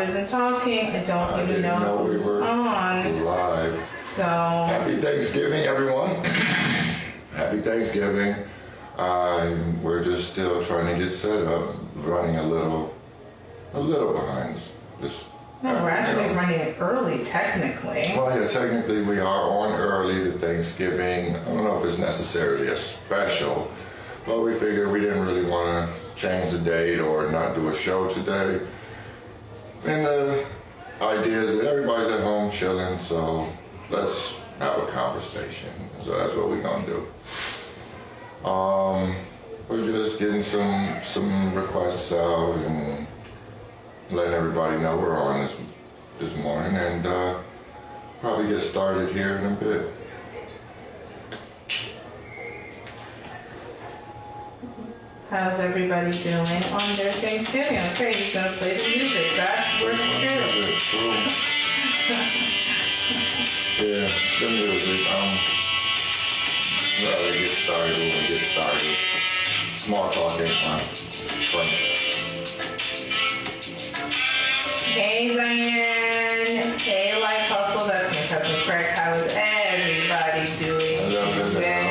wasn't talking. I don't even know who's on. Live. So happy Thanksgiving, everyone. Happy Thanksgiving. We're just still trying to get set up, running a little behind this. No, we're actually running it early, technically. Well, yeah, technically we are on early to Thanksgiving. I don't know if it's necessarily a special, but we figured we didn't really want to change the date or not do a show today. And the idea is that everybody's at home chilling, so let's have a conversation. So that's what we're gonna do. We're just getting some requests out and letting everybody know we're on this morning, and probably get started here in a bit. How's everybody doing on their Thanksgiving? Okay, he's gonna play the music. That works too. Yeah, the music. Rather get started when we get started. Small talk ain't fun. Hey Zion. Hey Life Hustle. That's my cousin Craig. How's everybody doing today?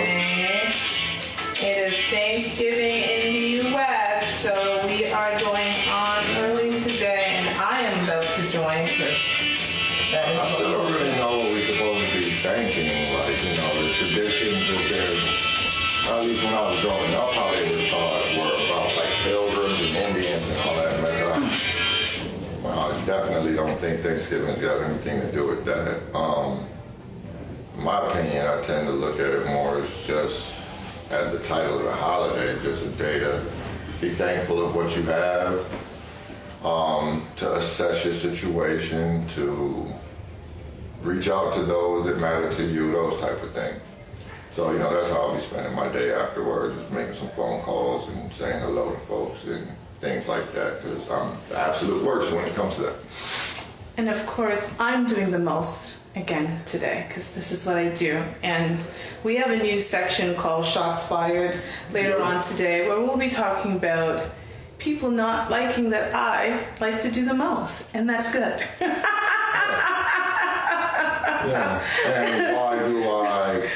It is Thanksgiving in the U.S., so we are going on early today, and I am about to join because I still don't really know what we're supposed to be thanking, like, the traditions that they're, at least when I was growing up, how they were taught were about, like, pilgrims and Indians and all that mess. Well, I definitely don't think Thanksgiving's got anything to do with that. In my opinion, I tend to look at it more as just as the title of the holiday, just a day to be thankful of what you have, to assess your situation, to reach out to those that matter to you, those type of things. So, that's how I'll be spending my day afterwards, just making some phone calls and saying hello to folks and things like that, because I'm the absolute worst when it comes to that. And of course, I'm doing the most again today, because this is what I do. And we have a new section called Shots Fired later on today, where we'll be talking about people not liking that I like to do the most, and that's good. Yeah, and why do I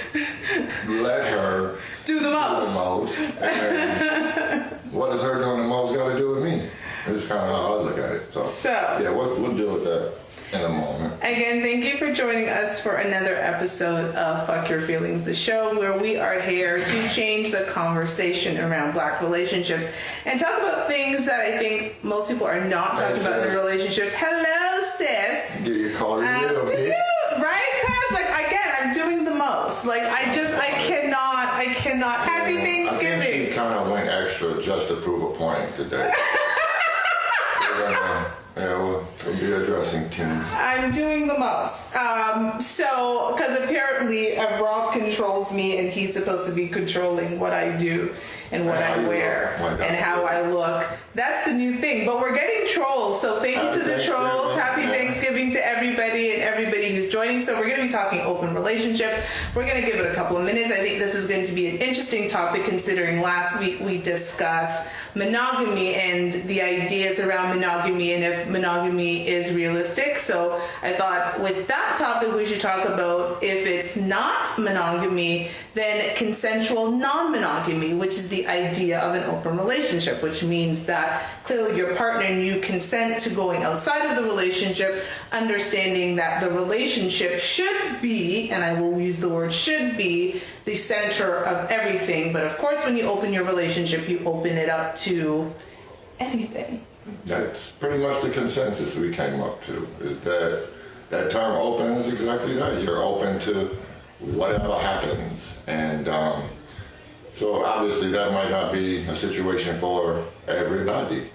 let her do the most? And what does her doing the most got to do with me? It's kind of how I look at it. So yeah, we'll deal with that in a moment. Again, thank you for joining us for another episode of Fuck Your Feelings, the show where we are here to change the conversation around Black relationships and talk about things that I think most people are not talking about in relationships. Hello, sis. Get your call a little bit. Right? Because, again, I'm doing the most. I cannot. Happy Thanksgiving. I think she kind of went extra just to prove a point today. We'll be addressing teens. I'm doing the most. Because apparently Rob controls me, and he's supposed to be controlling what I do and what I wear and how I look. That's the new thing. But we're getting trolls, so thank you to the trolls. Happy Thanksgiving to everybody and everybody who's joining. So we're going to be talking open relationship. We're going to give it a couple of minutes. I think this is going to be an interesting topic, considering last week we discussed monogamy and the ideas around monogamy and if monogamy is realistic. So I thought with that topic we should talk about if it's not monogamy, then consensual non-monogamy, which is the idea of an open relationship, which means that clearly your partner and you consent to going outside of the relationship, understanding that the relationship should be, and I will use the word should be, the center of everything. But of course, when you open your relationship, you open it up to anything. That's pretty much the consensus we came up to, is that term open is exactly that. You're open to whatever happens. And so obviously that might not be a situation for everybody.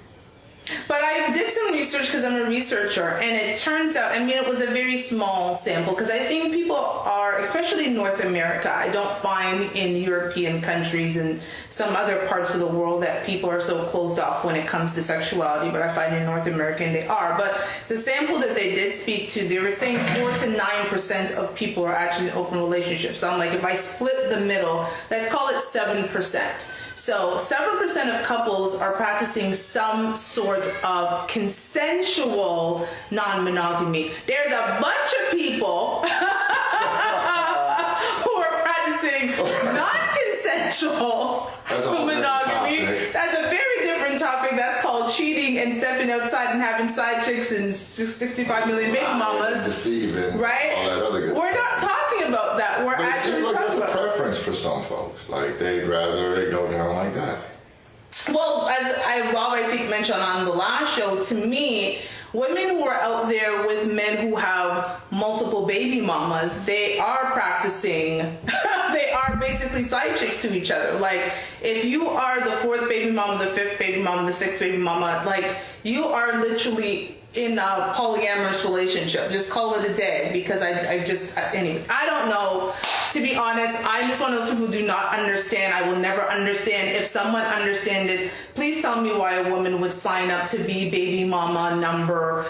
But I did some research because I'm a researcher, and it turns out, it was a very small sample, because I think people are, especially in North America, I don't find in European countries and some other parts of the world that people are so closed off when it comes to sexuality, but I find in North America they are. But the sample that they did speak to, they were saying 4 to 9% of people are actually in open relationships. So I'm like, if I split the middle, let's call it 7%. So several percent of couples are practicing some sort of consensual non-monogamy. There's a bunch of people who are practicing non-consensual monogamy. That's a very different topic. That's called cheating and stepping outside and having side chicks and 65 million baby mamas. Deceiving, right? All that other good We're not talking about that. We're but actually it seems like talking there's about a preference for some folks. Like they'd rather it go down like that. Well, as Rob, I think, mentioned on the last show, to me, women who are out there with men who have multiple baby mamas, they are practicing, they are basically side chicks to each other. Like, if you are the fourth baby mama, the fifth baby mama, the sixth baby mama, like, you are literally in a polyamorous relationship. Just call it a day, because anyways, I don't know. To be honest, I'm just one of those people who do not understand. I will never understand. If someone understands it, please tell me why a woman would sign up to be baby mama number ...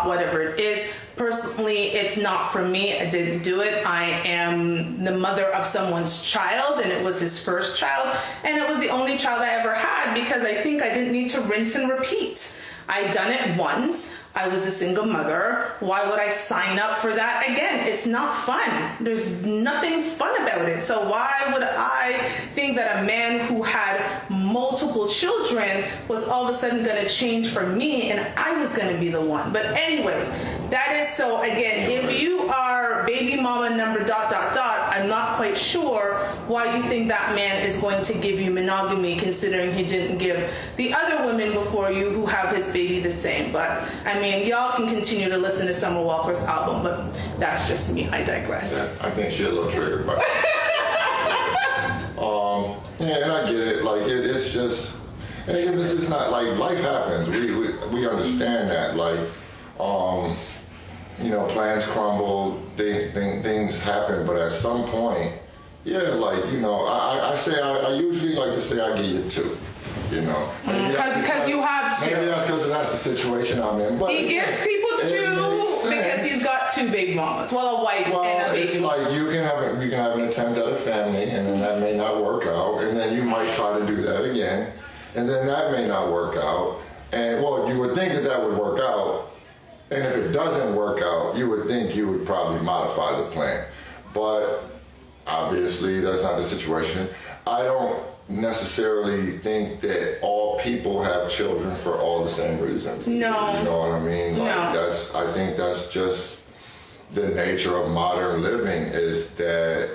whatever it is. Personally, it's not for me. I didn't do it. I am the mother of someone's child, and it was his first child, and it was the only child I ever had, because I think I didn't need to rinse and repeat. I'd done it once. I was a single mother. Why would I sign up for that again? It's not fun. There's nothing fun about it. So why would I think that a man who had multiple children was all of a sudden going to change for me, and I was going to be the one? But anyways, that is, so again, if you are baby mama number ... I'm not quite sure why you think that man is going to give you monogamy, considering he didn't give the other women before you who have his baby the same. But I mean, y'all can continue to listen to Summer Walker's album, but that's just me. I digress. Yeah, I think she's a little triggered by it. Yeah, and I get it. Like, it's just, and again, this is not, like, life happens. We understand that. Like, plans crumble, things happen, but at some point, yeah, like, I usually like to say I give you two. Because you have two. Maybe that's because that's the situation I'm in. But he gives people two because he's got two big mamas. Well, a wife and a baby. It's like you can have an attempt at a family, and then that may not work out, and then you might try to do that again, and then that may not work out. And well, you would think that would work out, and if it doesn't work out, you would think you would probably modify the plan. But obviously, that's not the situation. I don't necessarily think that all people have children for all the same reasons. No. You know what I mean? Like, no. I think that's just the nature of modern living, is that,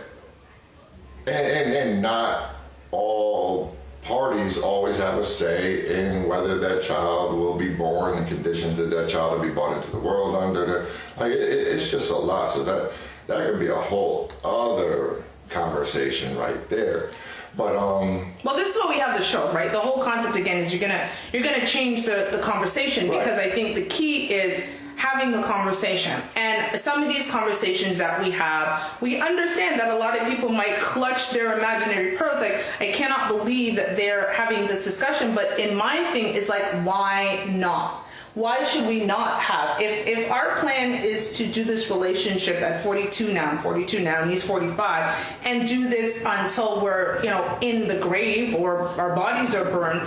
and not all parties always have a say in whether that child will be born, the conditions that child will be brought into the world under. It's just a lot. So that could be a whole other conversation right there. But well, this is what we have the show, right? The whole concept again is you're gonna change the conversation, because I think the key is having the conversation. And some of these conversations that we have, we understand that a lot of people might clutch their imaginary pearls. Like, I cannot believe that they're having this discussion, but in my thing is like, why not? Why should we not have, if our plan is to do this relationship at 42 now, I'm 42 now, and he's 45, and do this until we're, in the grave or our bodies are burned,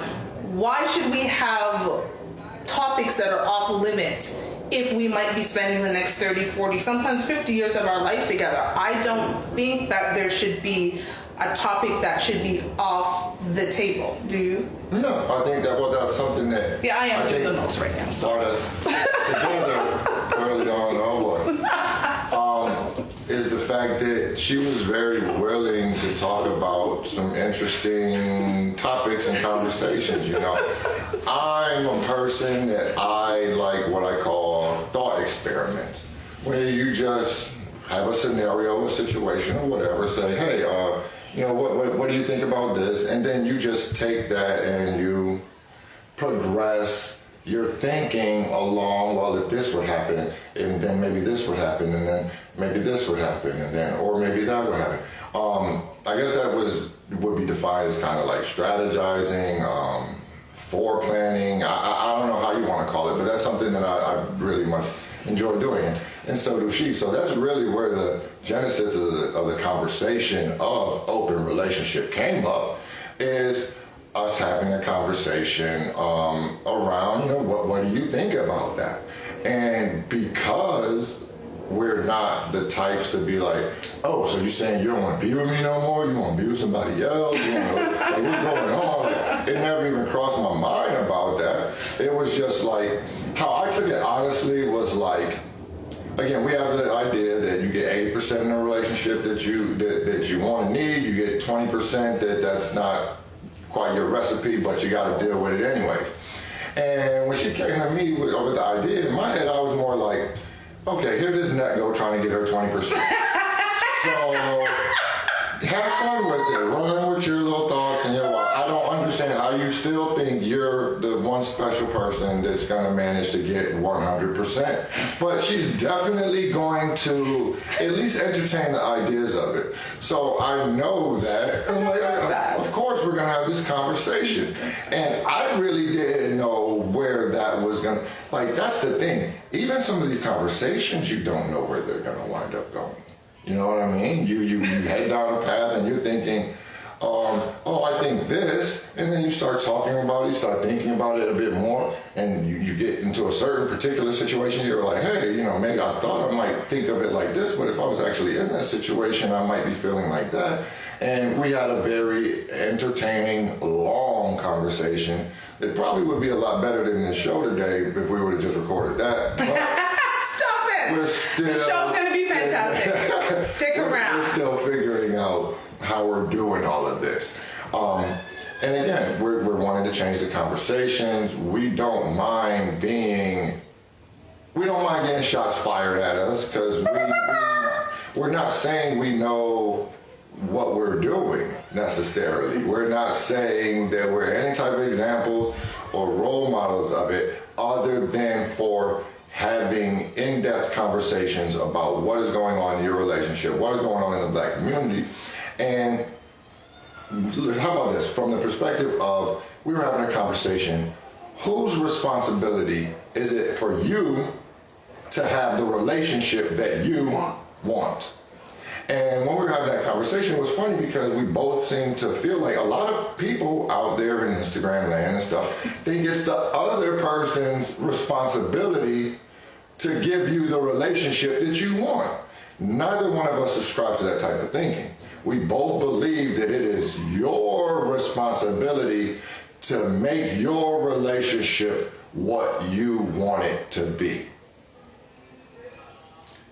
why should we have topics that are off limit if we might be spending the next 30, 40, sometimes 50 years of our life together? I don't think that there should be a topic that should be off the table. Do you? No, I think that's something that... Yeah, I am doing the most right now. Brought us together early on, is the fact that she was very willing to talk about some interesting topics and conversations, I'm a person that I like what I call thought experiments, where you just have a scenario, a situation, or whatever, say, hey, what do you think about this? And then you just take that and you progress your thinking along, well, if this would happen, and then maybe this would happen, and then maybe this would happen, and then, or maybe that would happen. I guess that would be defined as kind of like strategizing, foreplanning. I don't know how you want to call it, but that's something that I really much enjoy doing it, and so do she. So that's really where the genesis of the conversation of open relationship came up, is us having a conversation around, what do you think about that? And because we're not the types to be like, oh, so you're saying you don't want to be with me no more? You want to be with somebody else? Like, what's going on? It never even crossed my mind about that. It was just like, how I took it honestly was like, again, we have the idea that you get 80% in a relationship that you want and need. You get 20% that's not quite your recipe, but you got to deal with it anyways. And when she came to me with the idea, in my head, I was more like, okay, here this net go trying to get her 20%. So have fun with it. Run with your little thoughts and your life. I don't understand how you still think you're the one special person that's going to manage to get 100%. But she's definitely going to at least entertain the ideas of it. So I know that. And I'm like, of course we're going to have this conversation. And I really didn't know where that was going to... Like, that's the thing. Even some of these conversations, you don't know where they're going to wind up going. You know what I mean? You head down a path and you're thinking, I think this, and then you start talking about it, you start thinking about it a bit more, and you get into a certain particular situation, you're like, hey, maybe I thought I might think of it like this, but if I was actually in that situation, I might be feeling like that. And we had a very entertaining, long conversation. It probably would be a lot better than this show today if we would have just recorded that. Stop it! The show's going to be fantastic. Stick around. We're still figuring out how we're doing all of this. And again, we're wanting to change the conversations. We don't mind getting shots fired at us, because we're not saying we know what we're doing necessarily. We're not saying that we're any type of examples or role models of it, other than for having in-depth conversations about what is going on in your relationship, what is going on in the Black community. And how about this? From the perspective of, we were having a conversation, whose responsibility is it for you to have the relationship that you want? And when we were having that conversation, it was funny because we both seemed to feel like a lot of people out there in Instagram land and stuff think it's the other person's responsibility to give you the relationship that you want. Neither one of us subscribes to that type of thinking. We both believe that it is your responsibility to make your relationship what you want it to be.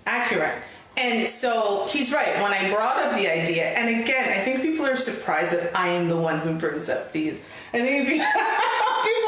Accurate. And so he's right. When I brought up the idea, and again, I think people are surprised that I am the one who brings up these. I think people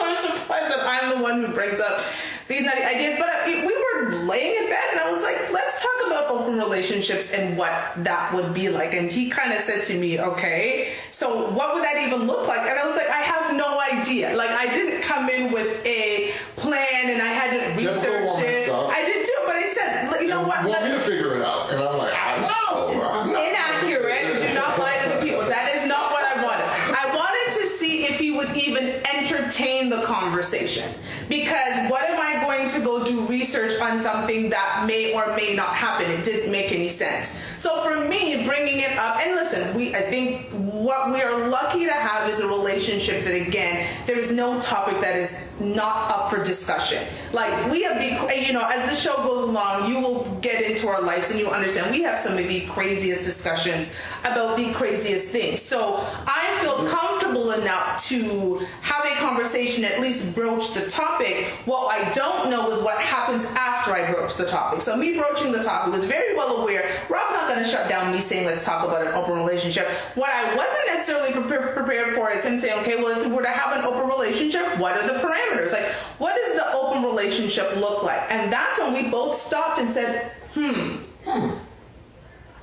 are surprised that I'm the one who brings up these nutty ideas. But we were laying in bed, and I was like, let's talk about open relationships and what that would be like. And he kind of said to me, okay, so what would that even look like? And I was like, I have no idea. Like, I didn't come in with a plan, and I hadn't researched it. I did too, but I said, you know what? You want me to figure it out. And I'm like, I know. I'm not inaccurate. Do not lie to the people. That is not what I wanted. I wanted to see if he would even entertain the conversation. Because what am I going to go do research on something that may or may not happen? It didn't make any sense. So for me, bringing it up, and listen, I think what we are lucky to have is a relationship that, again, there is no topic that is not up for discussion. Like, we have as the show goes along, you will get into our lives and you understand we have some of the craziest discussions about the craziest things. So I feel comfortable enough to have a conversation, at least broach the topic. What I don't know is what happens after I broach the topic. So me broaching the topic was very well aware. Rob's not going to shut down me saying, let's talk about an open relationship. What I wasn't necessarily prepared for is him saying, okay, well, if we were to have an open relationship, what are the parameters? Like, what does the open relationship look like? And that's when we both stopped and said,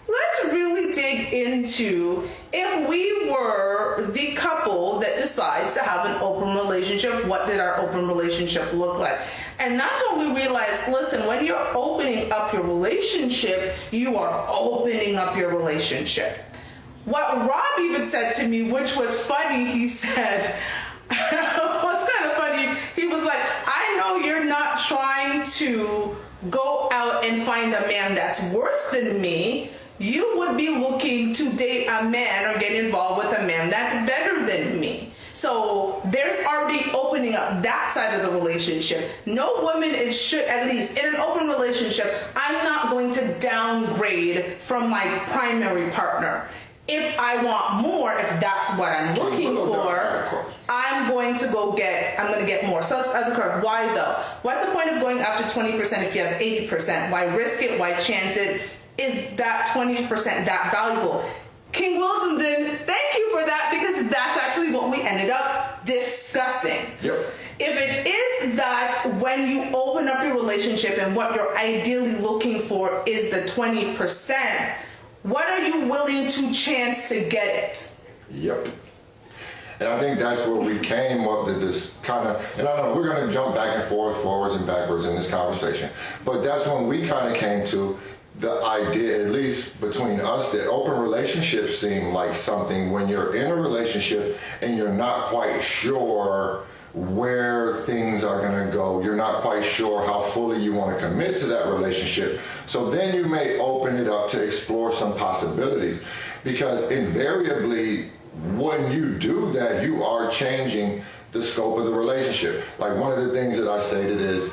let's really dig into, if we were the couple that decides to have an open relationship, what did our open relationship look like? And that's when we realized, listen, when you're opening up your relationship, you are opening up your relationship. What Rob even said to me, which was funny, he said, was kind of funny. He was like, I know you're not trying to go out and find a man that's worse than me, you would be looking to date a man or get involved with a man that's better than me. So there's already opening up that side of the relationship. No woman should, at least in an open relationship, I'm not going to downgrade from my primary partner. If I want more, if that's what I'm looking for, I'm going to get more. So that's the correct. Why though? What's the point of going after 20% if you have 80%? Why risk it? Why chance it? Is that 20% that valuable? King Wilden, thank you for that, because that's actually what we ended up discussing. Yep. If it is that when you open up your relationship and what you're ideally looking for is the 20%, what are you willing to chance to get it? Yep. And I think that's where we came up to this kind of, and I know we're going to jump back and forth, forwards and backwards in this conversation, but that's when we kind of came to the idea, at least between us, that open relationships seem like something when you're in a relationship and you're not quite sure where things are going to go. You're not quite sure how fully you want to commit to that relationship. So then you may open it up to explore some possibilities, because invariably when you do that, you are changing the scope of the relationship. Like one of the things that I stated is,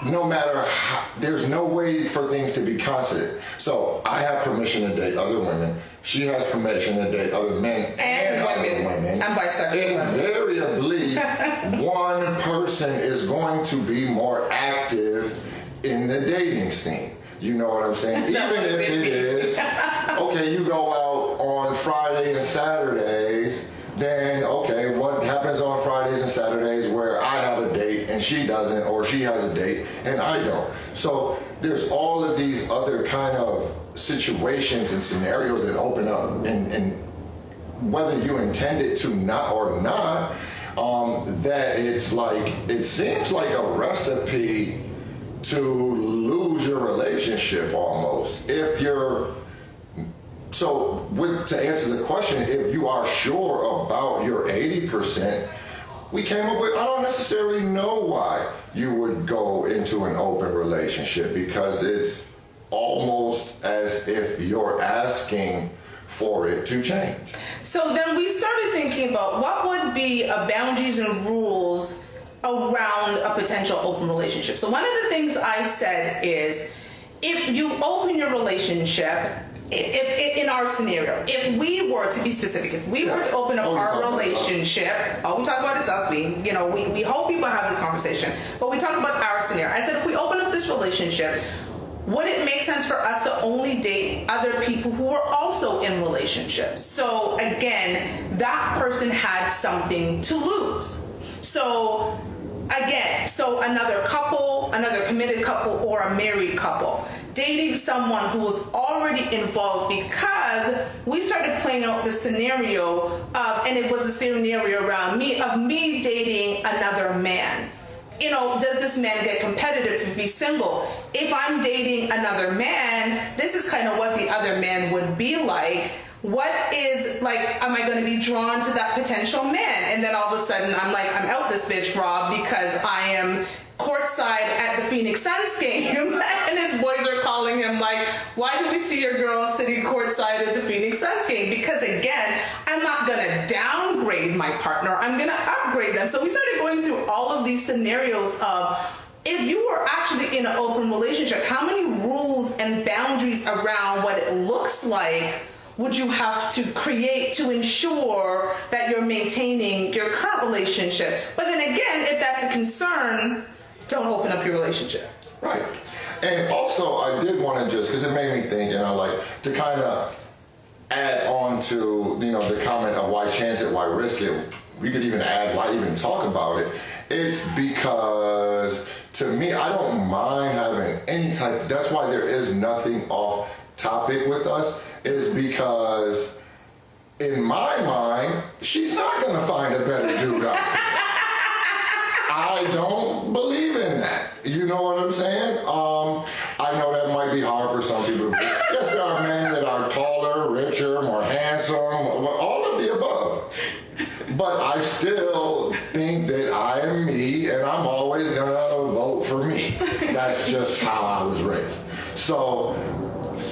no matter how, there's no way for things to be constant. So I have permission to date other women. She has permission to date other men and other women. I'm bisexual. Invariably, one person is going to be more active in the dating scene. You know what I'm saying? Even if it is, okay, you go out on Friday and Saturdays, then okay, what happens on Fridays and Saturdays where I have a date and she doesn't, or she has a date and I don't? So there's all of these other kind of situations and scenarios that open up, and whether you intend it to not or not, that it's like, it seems like a recipe to lose your relationship almost. If you're, so to answer the question, if you are sure about your 80%, we came up with, I don't necessarily know why you would go into an open relationship, because it's almost as if you're asking for it to change. So then we started thinking about what would be boundaries and rules around a potential open relationship. So one of the things I said is, if you open your relationship, if in our scenario, if we were to be specific, if we were to open up our relationship, all we talk about is us. We hope people have this conversation, but we talk about our scenario. I said, if we open up this relationship, would it make sense for us to only date other people who are also in relationships? So again, that person had something to lose. So again, another couple, another committed couple, or a married couple dating someone who was already involved, because we started playing out the scenario of, and it was a scenario around me dating another man. Does this man get competitive if he's single? If I'm dating another man, this is kind of what the other man would be like. What is, like, am I going to be drawn to that potential man? And then all of a sudden, I'm like, I'm out this bitch, Rob, because I am courtside at the Phoenix Suns game, and his boys are calling him like, why do we see your girl sitting courtside at the Phoenix Suns game? Because again, I'm not gonna downgrade my partner, I'm gonna upgrade them. So we started going through all of these scenarios of, if you were actually in an open relationship, how many rules and boundaries around what it looks like would you have to create to ensure that you're maintaining your current relationship? But then again, if that's a concern, don't open up your relationship. Right. And also, I did want to just, because it made me think, and I like to kind of add on to, the comment of why chance it, why risk it. We could even add why even talk about it. It's because, to me, I don't mind having any type, that's why there is nothing off topic with us, is because in my mind, she's not going to find a better dude out there. I don't believe in that. You know what I'm saying? I know that might be hard for some people. Yes, there are men that are taller, richer, more handsome, all of the above. But I still think that I am me, and I'm always going to vote for me. That's just how I was raised. So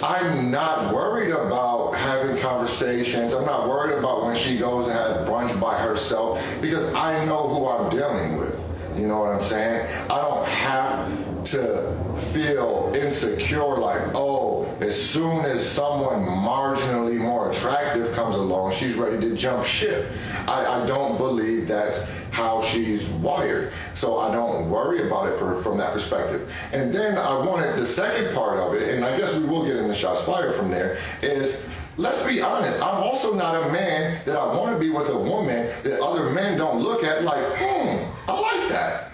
I'm not worried about having conversations. I'm not worried about when she goes and has brunch by herself because I know who I'm dealing with. You know what I'm saying? I don't have to feel insecure like, oh, as soon as someone marginally more attractive comes along, she's ready to jump ship. I don't believe that's how she's wired. So I don't worry about it from that perspective. And then I wanted the second part of it, and I guess we will get into shots fired from there, is let's be honest, I'm also not a man that I want to be with a woman that other men don't look at like, I like that.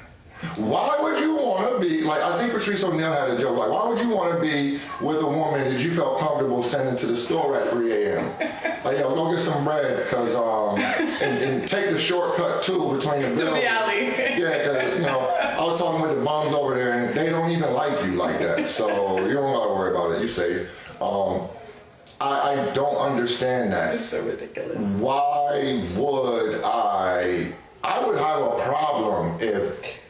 Why would you want to be, like, I think Patrice O'Neal had a joke, like, why would you want to be with a woman that you felt comfortable sending to the store at 3 a.m.? Like, yo, go get some bread, because, and take the shortcut, too, between the buildings. The alley. Yeah, because, you know, I was talking with the bums over there, and they don't even like you like that, so you don't got to worry about it, you safe. I don't understand that. It's so ridiculous. Why would I would have a problem if,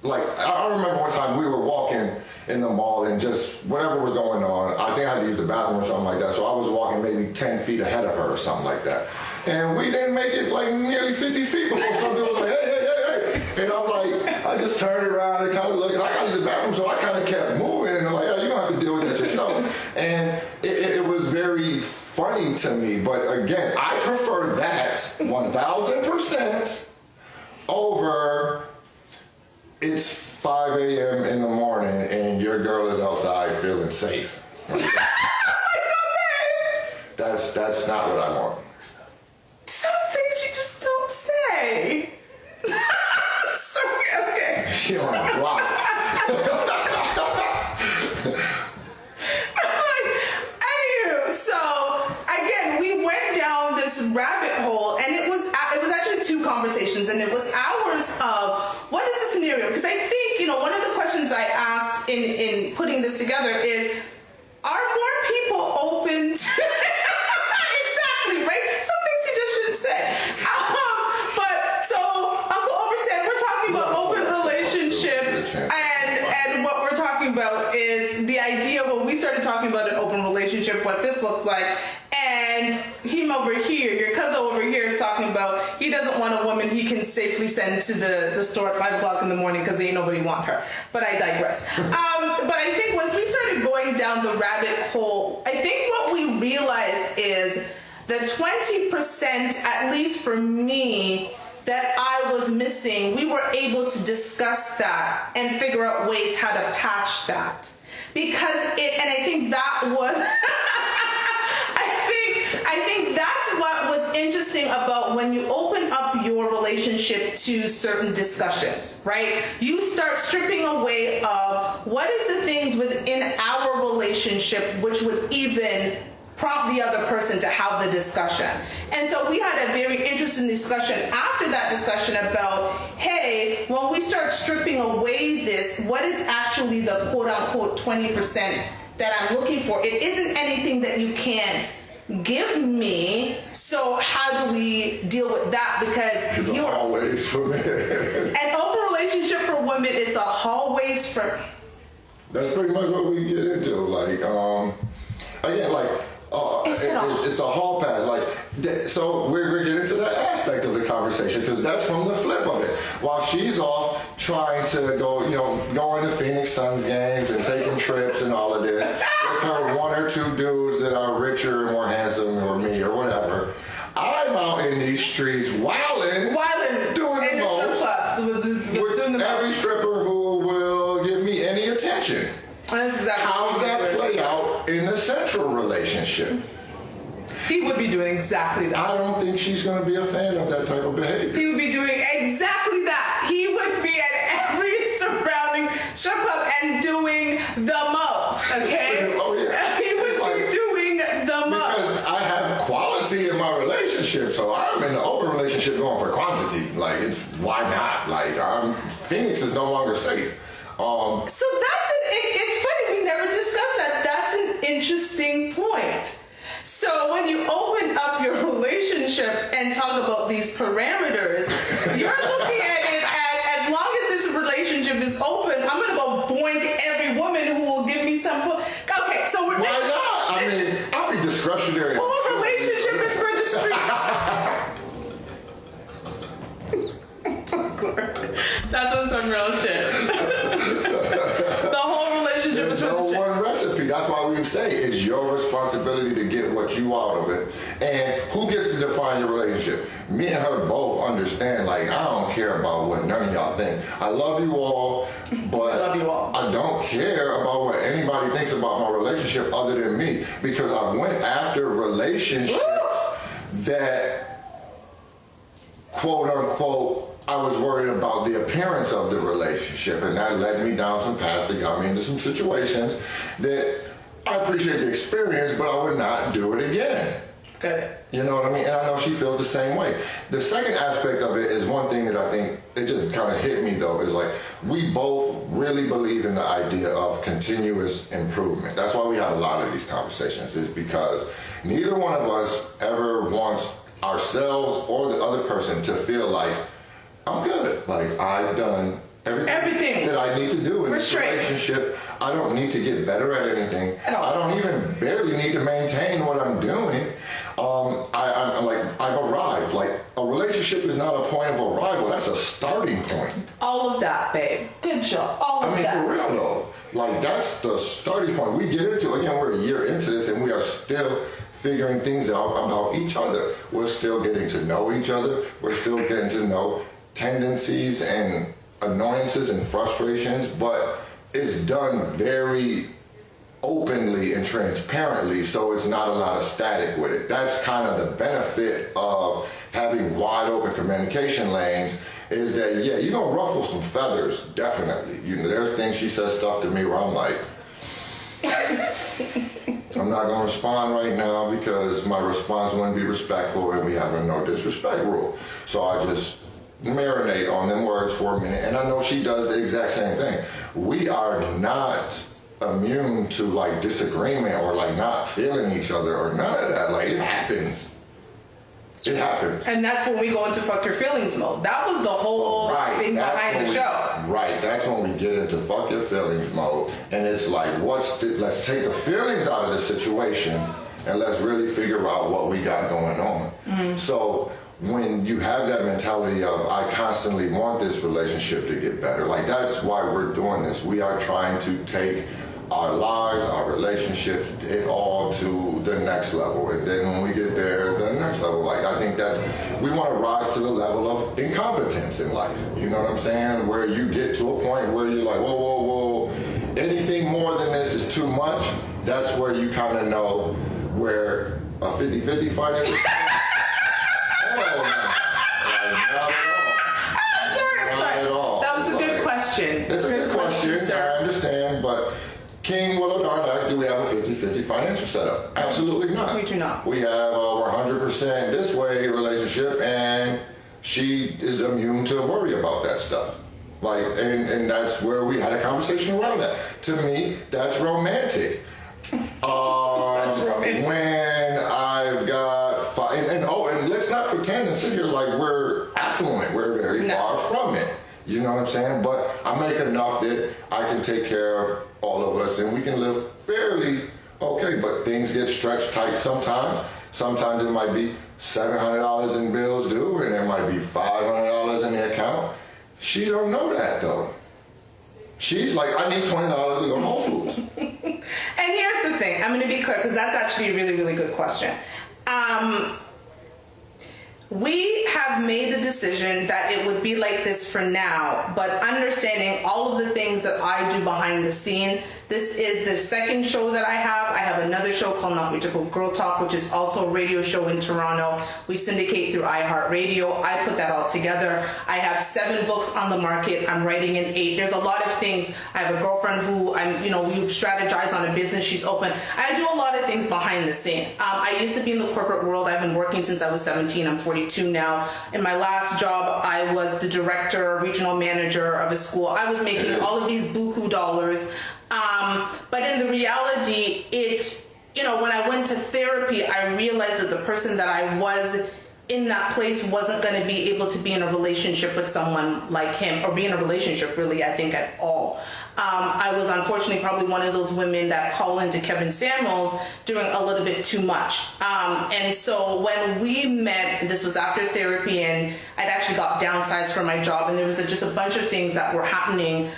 like, I remember one time we were walking in the mall and just whatever was going on, I think I had to use the bathroom or something like that, so I was walking maybe 10 feet ahead of her or something like that. And we didn't make it like nearly 50 feet before somebody was like, hey. And I'm like, I just turned around and kind of looked, and I got to use the bathroom, so I kind of kept moving, and I'm like, you're going to have to deal with that yourself. And it was very funny to me, but again, I prefer that 1,000% over it's 5 a.m. in the morning and your girl is outside feeling safe. That's not what I want. Some things you just don't say. Sorry, okay. She on a block. Anywho, so again, we went down this rabbit hole, and it was actually 2 conversations, and it was hours of what is the scenario? Because I think, you know, one of the questions I asked in putting this together is, are more people open to exactly, right? Some things you just shouldn't say. But so Uncle Overstead, we're talking about open relationships, and what we're talking about is the idea when we started talking about an open relationship, what this looks like. And him over here, your cousin over here, is talking about he doesn't want a woman he can safely send to the store at 5 o'clock in the morning because ain't nobody want her. But I digress. But I think once we started going down the rabbit hole, I think what we realized is the 20%, at least for me, that I was missing, we were able to discuss that and figure out ways how to patch that. Because and I think that was... I think that's what was interesting about when you open up your relationship to certain discussions, right? You start stripping away of what is the things within our relationship which would even prompt the other person to have the discussion. And so we had a very interesting discussion after that discussion about, hey, when we start stripping away this, what is actually the quote-unquote 20% that I'm looking for? It isn't anything that you can't give me, so how do we deal with that? Because you're always for men. An open relationship for women is a hallways for... That's pretty much what we get into. Like, again, like, it's a hall pass. Like, so we're getting to that aspect of the conversation because that's from the flip of it. While she's off trying to go, going to Phoenix Suns games and taking trips and all of this with her 1 or 2 dudes that are richer and more handsome or me or whatever. I'm out in these streets wilding, doing the most with every stripper who will give me any attention. That's exactly how's that play out in the central relationship? He would be doing exactly that. I don't think she's going to be a fan of that type of behavior. He would be doing exactly that. He would be at every surrounding strip club and doing the most, okay? Oh, yeah. He would be doing the most. Because I have quality in my relationship, so I'm in an open relationship going for quantity. Like, why not? Like, Phoenix is no longer safe. So it's funny, we never discussed that. That's an interesting point. So when you open up your relationship and talk about these parameters, you're looking at it as long as this relationship is open, I'm going to go woman who will give me some. Okay, so we're. Why not? I mean, I'll be discretionary. Full relationship is for the street. That's on some real shit. The whole relationship is for the There's street. no one recipe. That's why we say it's your responsibility to get what you out of it. And who gets to define your relationship? Me and her both understand, like, I don't care about what none of y'all think. I love you all, but Love you all. I don't care about what anybody thinks about my relationship other than me. Because I went after relationships that, quote unquote, I was worried about the appearance of the relationship, and that led me down some paths that got me into some situations that I appreciate the experience, but I would not do it again. Good. You know what I mean? And I know she feels the same way. The second aspect of it is one thing that I think it just kind of hit me though, is like we both really believe in the idea of continuous improvement. That's why we have a lot of these conversations, is because neither one of us ever wants ourselves or the other person to feel like, I'm good. Like, I've done everything that I need to do in this relationship. I don't need to get better at anything. I don't even barely need to maintain what I'm doing. I'm like, I've arrived. Like, a relationship is not a point of arrival. That's a starting point. All of that, babe. Good job. All of that. I mean, for real though. Like, that's the starting point. We get into, again, we're a year into this and we are still figuring things out about each other. We're still getting to know each other. We're still getting to know tendencies and annoyances and frustrations, but it's done very openly and transparently, so it's not a lot of static with it. That's kind of the benefit of having wide open communication lanes, is that, yeah, you're gonna ruffle some feathers, definitely. You know, there's things she says stuff to me where I'm like, I'm not gonna respond right now because my response wouldn't be respectful and we have a no disrespect rule. So I just marinate on them words for a minute, and I know she does the exact same thing. We are not immune to like disagreement or like not feeling each other or none of that. Like, it happens. It happens. And that's when we go into fuck your feelings mode. That was the whole thing behind the show. Right, that's when we get into fuck your feelings mode. And it's like, let's take the feelings out of the situation and let's really figure out what we got going on. Mm-hmm. So when you have that mentality of, I constantly want this relationship to get better, like, that's why we're doing this. We are trying to take our lives, our relationships, it all to the next level. And then when we get there, the next level, like, I think we want to rise to the level of incompetence in life. You know what I'm saying? Where you get to a point where you're like, whoa, anything more than this is too much. That's where you kind of know where a 50-50 fight is. That was a good question. It's a good question, sir. I understand, but King, Willow, Darn, do we have a 50-50 financial setup? Absolutely not. We do not. We have a 100% this way relationship, and she is immune to worry about that stuff. Like, and that's where we had a conversation around that. To me, that's romantic. That's romantic. When I've got and let's not pretend and sit here like we're affluent. We're very far from it. You know what I'm saying? But I make enough that I can take care of all of us and we can live fairly okay. But things get stretched tight sometimes. Sometimes it might be $700 in bills due and there might be $500 in the account. She don't know that though. She's like, I need $20 to go to Whole Foods. And here's the thing. I'm going to be clear because that's actually a really, really good question. We have made the decision that it would be like this for now, but understanding all of the things that I do behind the scene. This is the second show that I have. I have another show called Not Beautiful Girl Talk, which is also a radio show in Toronto. We syndicate through iHeartRadio. I put that all together. I have 7 books on the market. I'm writing in 8. There's a lot of things. I have a girlfriend who we strategize on a business. She's open. I do a lot of things behind the scene. I used to be in the corporate world. I've been working since I was 17. I'm 42 now. In my last job, I was the director, regional manager of a school. I was making all of these buku dollars. But in the reality, when I went to therapy, I realized that the person that I was in that place wasn't going to be able to be in a relationship with someone like him, or be in a relationship really, I think, at all. I was unfortunately probably one of those women that call into Kevin Samuels doing a little bit too much. And so when we met, this was after therapy, and I'd actually got downsized from my job, and there was just a bunch of things that were happening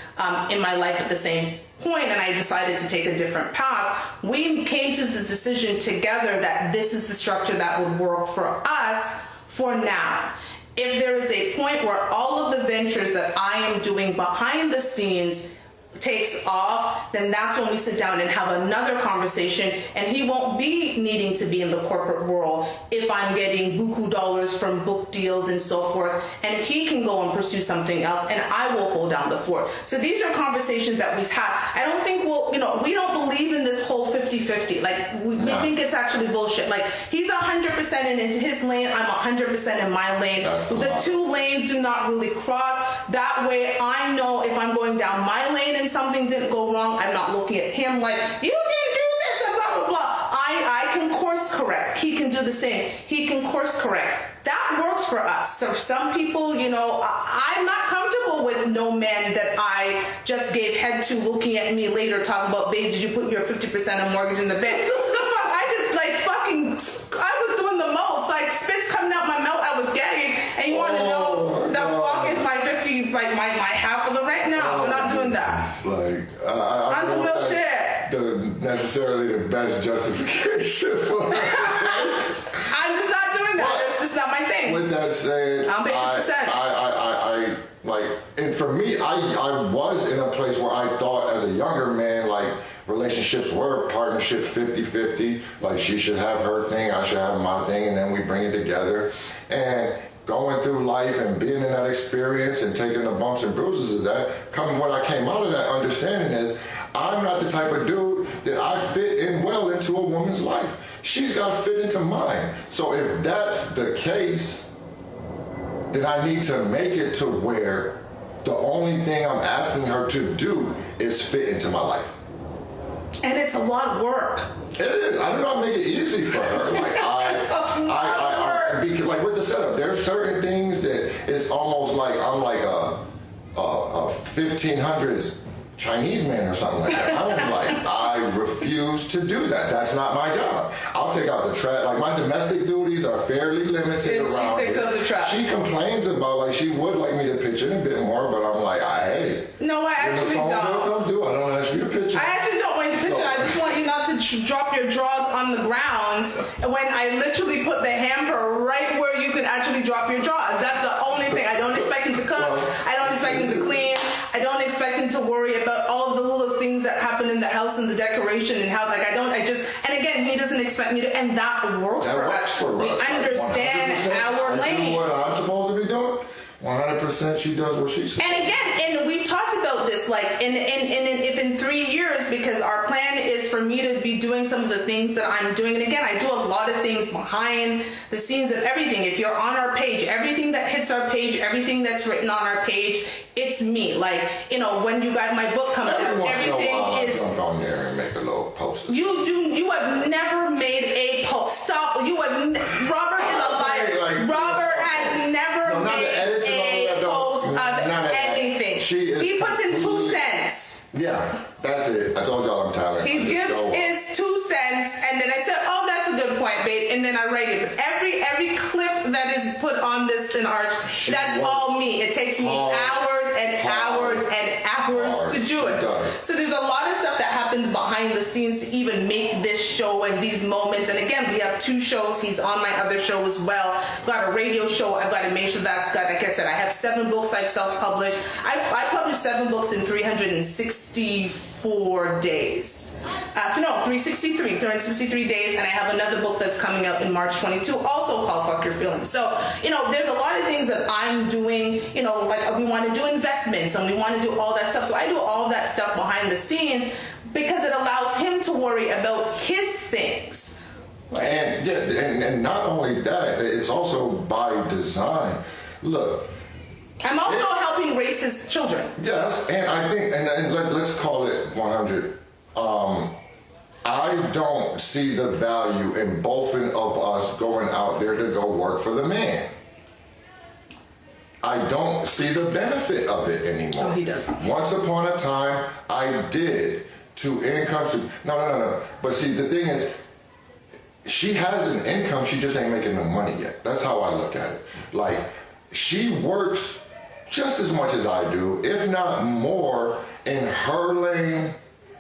in my life at the same point, and I decided to take a different path. We came to the decision together that this is the structure that would work for us for now. If there is a point where all of the ventures that I am doing behind the scenes takes off, then that's when we sit down and have another conversation, and he won't be needing to be in the corporate world if I'm getting buku dollars from book deals and so forth, and he can go and pursue something else, and I will hold down the fort. So these are conversations that we've had. I don't think we don't believe in this whole 50-50. Like, we think it's actually bullshit. Like, he's 100% in his lane, I'm 100% in my lane. The two lanes do not really cross. That way I know if I'm going down my lane and something didn't go wrong, I'm not looking at him like, you didn't do this and blah, blah, blah. I can course correct. He can do the same. He can course correct. That works for us. So some people, I'm not comfortable with no man that I just gave head to looking at me later talking about, babe, did you put your 50% of mortgage in the bank? What the fuck? I was doing the most. Like, spit's coming out my mouth, I was gagging, and you want to know the fuck is my 50, like my half of the rent? No, we're not doing that. Like, I don't know shit. Necessarily the best justification for it. I'm just not doing that. It's just not my thing. With that said, I'm making percent. I like, and for me, I was in a place where I thought as a younger man, like, relationships were partnership 50-50. Like, she should have her thing, I should have my thing, and then we bring it together. And going through life and being in that experience and taking the bumps and bruises of that, what I came out of that understanding is, I'm not the type of dude that I fit in well into a woman's life. She's got to fit into mine. So if that's the case, then I need to make it to where the only thing I'm asking her to do is fit into my life. And it's a lot of work. It is. I do not make it easy for her. Like, because, like, with the setup, there's certain things that it's almost like I'm like a 1500s Chinese man or something like that. I refuse to do that. That's not my job. I'll take out the trash. Like, my domestic duties are fairly limited around She takes out the trash. She complains about, like, she would like me to pitch in a bit more, but I'm like, hey. No, I actually don't. I don't ask you to pitch in. I actually don't want you to pitch in. I just want you not to drop your drawers on the ground when I literally put the hamper right where you can actually drop your drawers. That's the only thing. I don't expect him to cook. I don't expect him to clean. I don't expect him to worry about all of the little things that happen in the house and the decoration and how, like, and again, he doesn't expect me to, and that works for us. We understand our lane. What I'm supposed to be doing. 100% she does what she's supposed to. And again, and we've talked about this, like, if in 3 years, because our plan is for me to be doing some of the things that I'm doing. And again, I do a lot of things behind the scenes of everything. If you're on our page, everything that hits our page, everything that's written on our page, it's me. Like, when you guys, my book comes out, everything is. Jump on there and make a little post. You have never made a post. Stop. Robert is a liar. Robert has never made a post of anything. He puts in 2 cents. Yeah, that's it. I told y'all I'm tired. He gives his 2 cents, and then I said, "Oh, that's a good point, babe." And then I write it. But every clip that is put on this in Arch, that's all me. It takes me hours and hours and hours to do it. So there's a lot of stuff that happens behind the scenes to even make this show and these moments. And again, we have 2 shows. He's on my other show as well. I've got a radio show. I've got to make sure that's good. Like I said, I have 7 books I've self-published. I published 7 books in 364 days. 363 days, and I have another book that's coming out in March 22, also called Fuck Your Feelings. So, there's a lot of things that I'm doing, like we want to do investments and we want to do all that stuff. So I do all that stuff behind the scenes because it allows him to worry about his things. And not only that, it's also by design. Look, I'm also helping raise his children. Yes, and I think, and let's call it 100. I don't see the value in both of us going out there to go work for the man. I don't see the benefit of it anymore. Oh, he doesn't. Once upon a time, I did to income. No. But see, the thing is, she has an income, she just ain't making no money yet. That's how I look at it. Like, she works just as much as I do, if not more, in her lane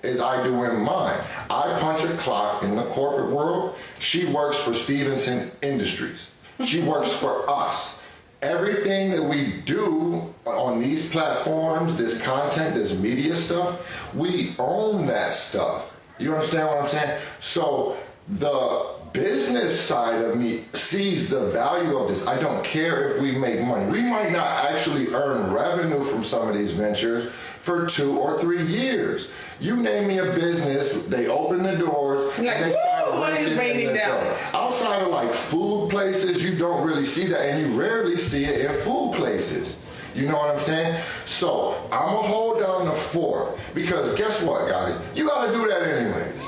as I do in mine. I punch a clock in the corporate world. She works for Stevenson Industries. She works for us. Everything that we do on these platforms, this content, this media stuff, we own that stuff. You understand what I'm saying? So the business side of me sees the value of this. I don't care if we make money. We might not actually earn revenue from some of these ventures for 2 or 3 years. You name me a business, they open the doors, like, and they start money's raining down. Outside of like food places, you don't really see that, and you rarely see it in food places. You know what I'm saying? So I'm gonna hold down the fort, because guess what, guys? You gotta do that anyways.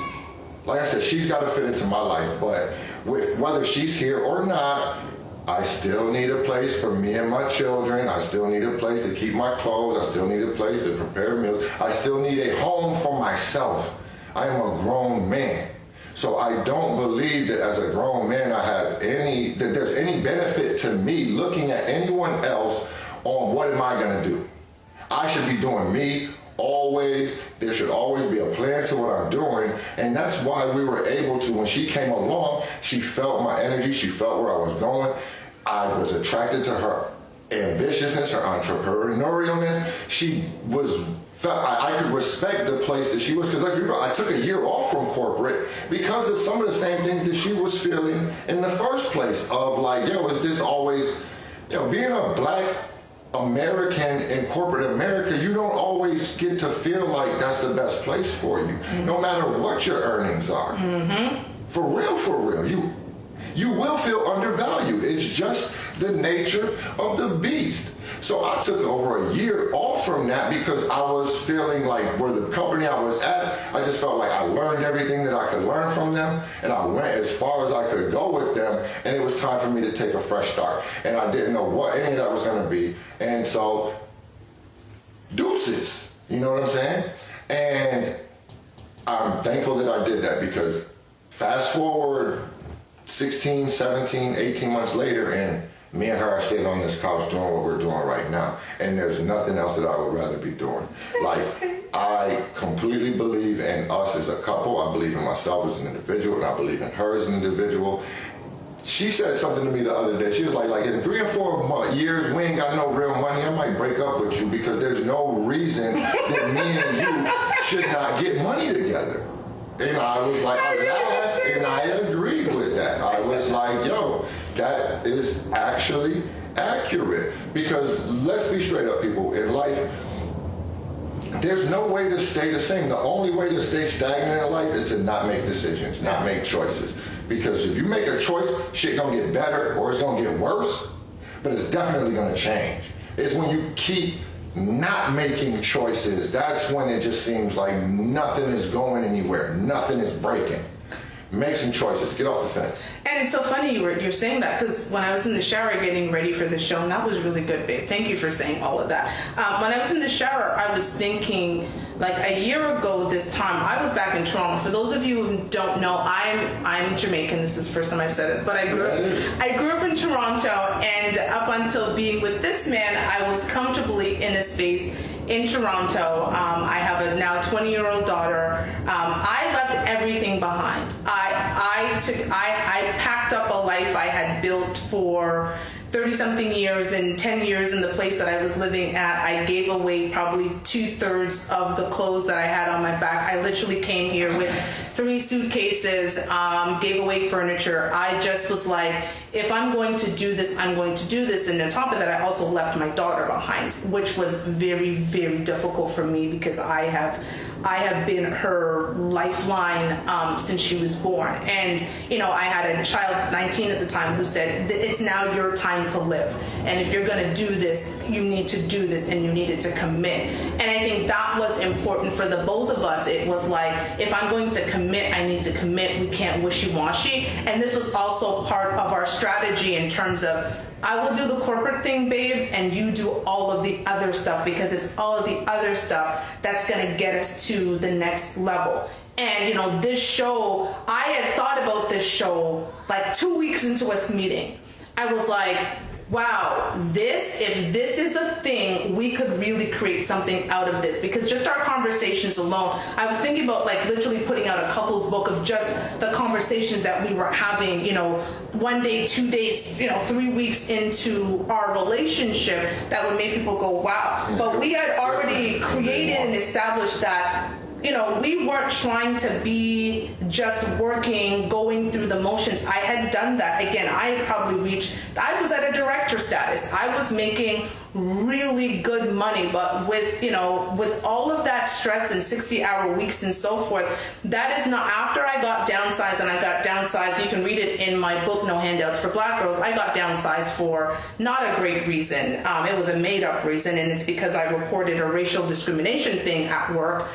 Like I said, she's got to fit into my life, but with whether she's here or not, I still need a place for me and my children. I still need a place to keep my clothes. I still need a place to prepare meals. I still need a home for myself. I am a grown man. So I don't believe that as a grown man that there's any benefit to me looking at anyone else on what am I going to do. I should be doing me. Always, there should always be a plan to what I'm doing, and that's why we were able to, when she came along, she felt my energy, she felt where I was going. I was attracted to her ambitiousness, her entrepreneurialness. I could respect the place that she was, because I took a year off from corporate because of some of the same things that she was feeling in the first place of like, is this always, being a black American in corporate America, you don't always get to feel like that's the best place for you, no matter what your earnings are. For real, you will feel undervalued. It's just the nature of the beast. So I took over a year off from that because I was feeling like where the company I was at, I just felt like I learned everything that I could learn from them, and I went as far as I could go with them, and it was time for me to take a fresh start. And I didn't know what any of that was going to be. And so, deuces, you know what I'm saying? And I'm thankful that I did that, because fast forward 16, 17, 18 months later, and me and her are sitting on this couch doing what we're doing right now. And there's nothing else that I would rather be doing. Like, I completely believe in us as a couple. I believe in myself as an individual, and I believe in her as an individual. She said something to me the other day. She was like in 3 or 4 years, we ain't got no real money. I might break up with you because there's no reason that me and you should not get money together. And I was like, I laughed, and I agreed with that. I was like, that is actually accurate. Because let's be straight up, people. In life, there's no way to stay the same. The only way to stay stagnant in life is to not make decisions, not make choices. Because if you make a choice, shit gonna get better or it's gonna get worse, but it's definitely gonna change. It's when you keep not making choices, that's when it just seems like nothing is going anywhere, nothing is breaking. Make some choices, get off the fence. And it's so funny you're saying that, because when I was in the shower getting ready for the show, and that was really good, babe. Thank you for saying all of that. When I was in the shower, I was thinking, like a year ago this time, I was back in Toronto. For those of you who don't know, I'm Jamaican. This is the first time I've said it, but I grew up in Toronto, and up until being with this man, I was comfortably in a space in Toronto. I have a now 20-year-old daughter. I left everything behind. I packed up a life I had built for 30-something years and 10 years in the place that I was living at. I gave away probably 2/3 of the clothes that I had on my back. I literally came here with 3 suitcases, gave away furniture. I just was like, if I'm going to do this, I'm going to do this. And on top of that, I also left my daughter behind, which was very, very difficult for me, because I have been her lifeline since she was born. And, I had a child, 19 at the time, who said, it's now your time to live. And if you're going to do this, you need to do this and you needed to commit. And I think that was important for the both of us. It was like, if I'm going to commit, I need to commit. We can't wishy-washy. And this was also part of our strategy in terms of, I will do the corporate thing, babe, and you do all of the other stuff, because it's all of the other stuff that's going to get us to the next level. And, you know, this show, I had thought about this show like 2 weeks into us meeting. I was like, wow, if this is a thing, we could really create something out of this. Because just our conversations alone, I was thinking about like literally putting out a couples book of just the conversations that we were having, you know, 1 day, 2 days, you know, 3 weeks into our relationship, that would make people go, wow. But we had already created and established that, you know, we weren't trying to be just working, going through the motions. I had done that. Again, I had probably I was at a director status. I was making really good money, but with, you know, with all of that stress and 60-hour weeks and so forth, that is not, after I got downsized, and I got downsized, you can read it in my book, No Handouts for Black Girls, I got downsized for not a great reason. It was a made-up reason, and it's because I reported a racial discrimination thing at work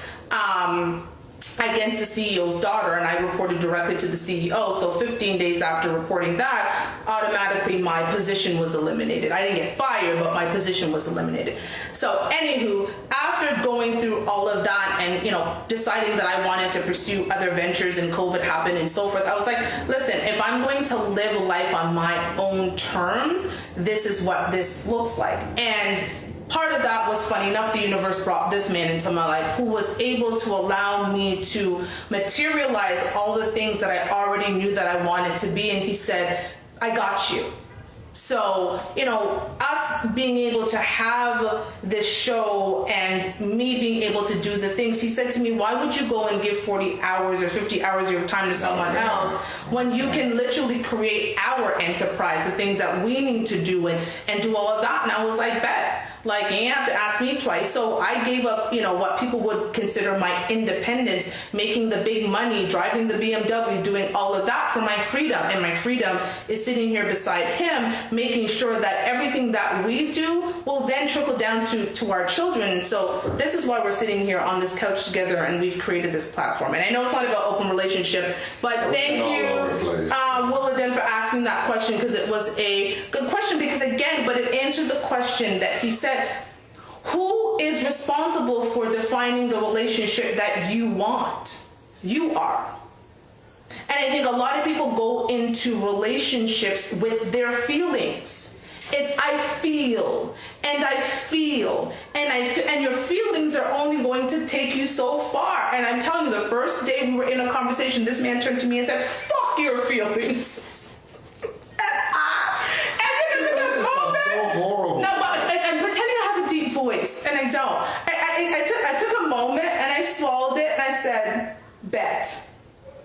against the CEO's daughter, and I reported directly to the CEO. So 15 days after reporting that, automatically my position was eliminated. I didn't get fired, but my position was eliminated. So anywho, after going through all of that and, you know, deciding that I wanted to pursue other ventures, and COVID happened and so forth, I was like, listen, if I'm going to live life on my own terms, this is what this looks like. And part of that was, funny enough, the universe brought this man into my life who was able to allow me to materialize all the things that I already knew that I wanted to be. And he said, I got you. So, you know, us being able to have this show and me being able to do the things, he said to me, why would you go and give 40 hours or 50 hours of your time to someone else when you can literally create our enterprise, the things that we need to do and do all of that? And I was like, bet. Like, you ain't have to ask me twice. So I gave up, you know, what people would consider my independence, making the big money, driving the BMW, doing all of that for my freedom. And my freedom is sitting here beside him, making sure that everything that we do will then trickle down to our children. So this is why we're sitting here on this couch together, and we've created this platform. And I know it's not about open relationship, but thank you, Willaden, for asking that question, because it was a good question, because again, but it answered the question that he said, who is responsible for defining the relationship that you want? You are. And I think a lot of people go into relationships with their feelings. It's I feel, and I feel, and I feel, and your feelings are only going to take you so far. And I'm telling you, the first day we were in a conversation, this man turned to me and said, fuck your feelings. Voice, and I don't. I took a moment and I swallowed it and I said, bet.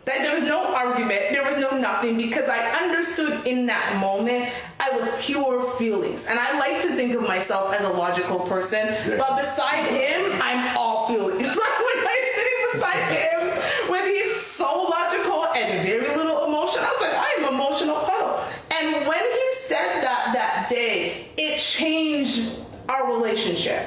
That there was no argument, there was no nothing, because I understood in that moment I was pure feelings. And I like to think of myself as a logical person, but beside him, I'm all feelings. Like when I'm sitting beside him, when he's so logical and very little emotion, I was like, I am emotional puddle. And when he said that day, it changed our relationship.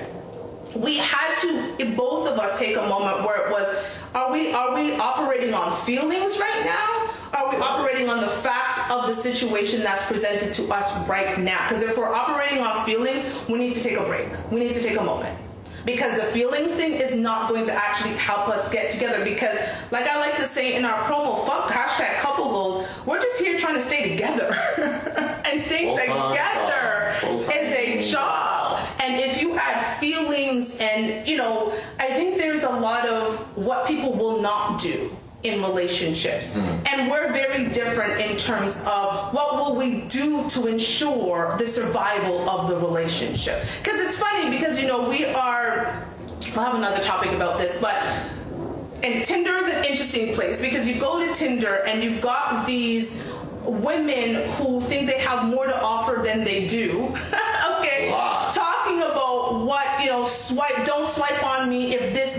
We had to, both of us, take a moment where it was, are we operating on feelings right now? Are we operating on the facts of the situation that's presented to us right now? Because if we're operating on feelings, we need to take a break. We need to take a moment. Because the feelings thing is not going to actually help us get together. Because, like I like to say in our promo, fuck hashtag couple goals, we're just here trying to stay together. And staying together is a job. And if you add feelings and, you know, I think there's a lot of what people will not do in relationships. And we're very different in terms of what will we do to ensure the survival of the relationship. Because it's funny, because, you know, we'll have another topic about this, but, and Tinder is an interesting place, because you go to Tinder and you've got these women who think they have more to offer than they do. Okay. Wow. Talking about what, you know, don't swipe on me if this,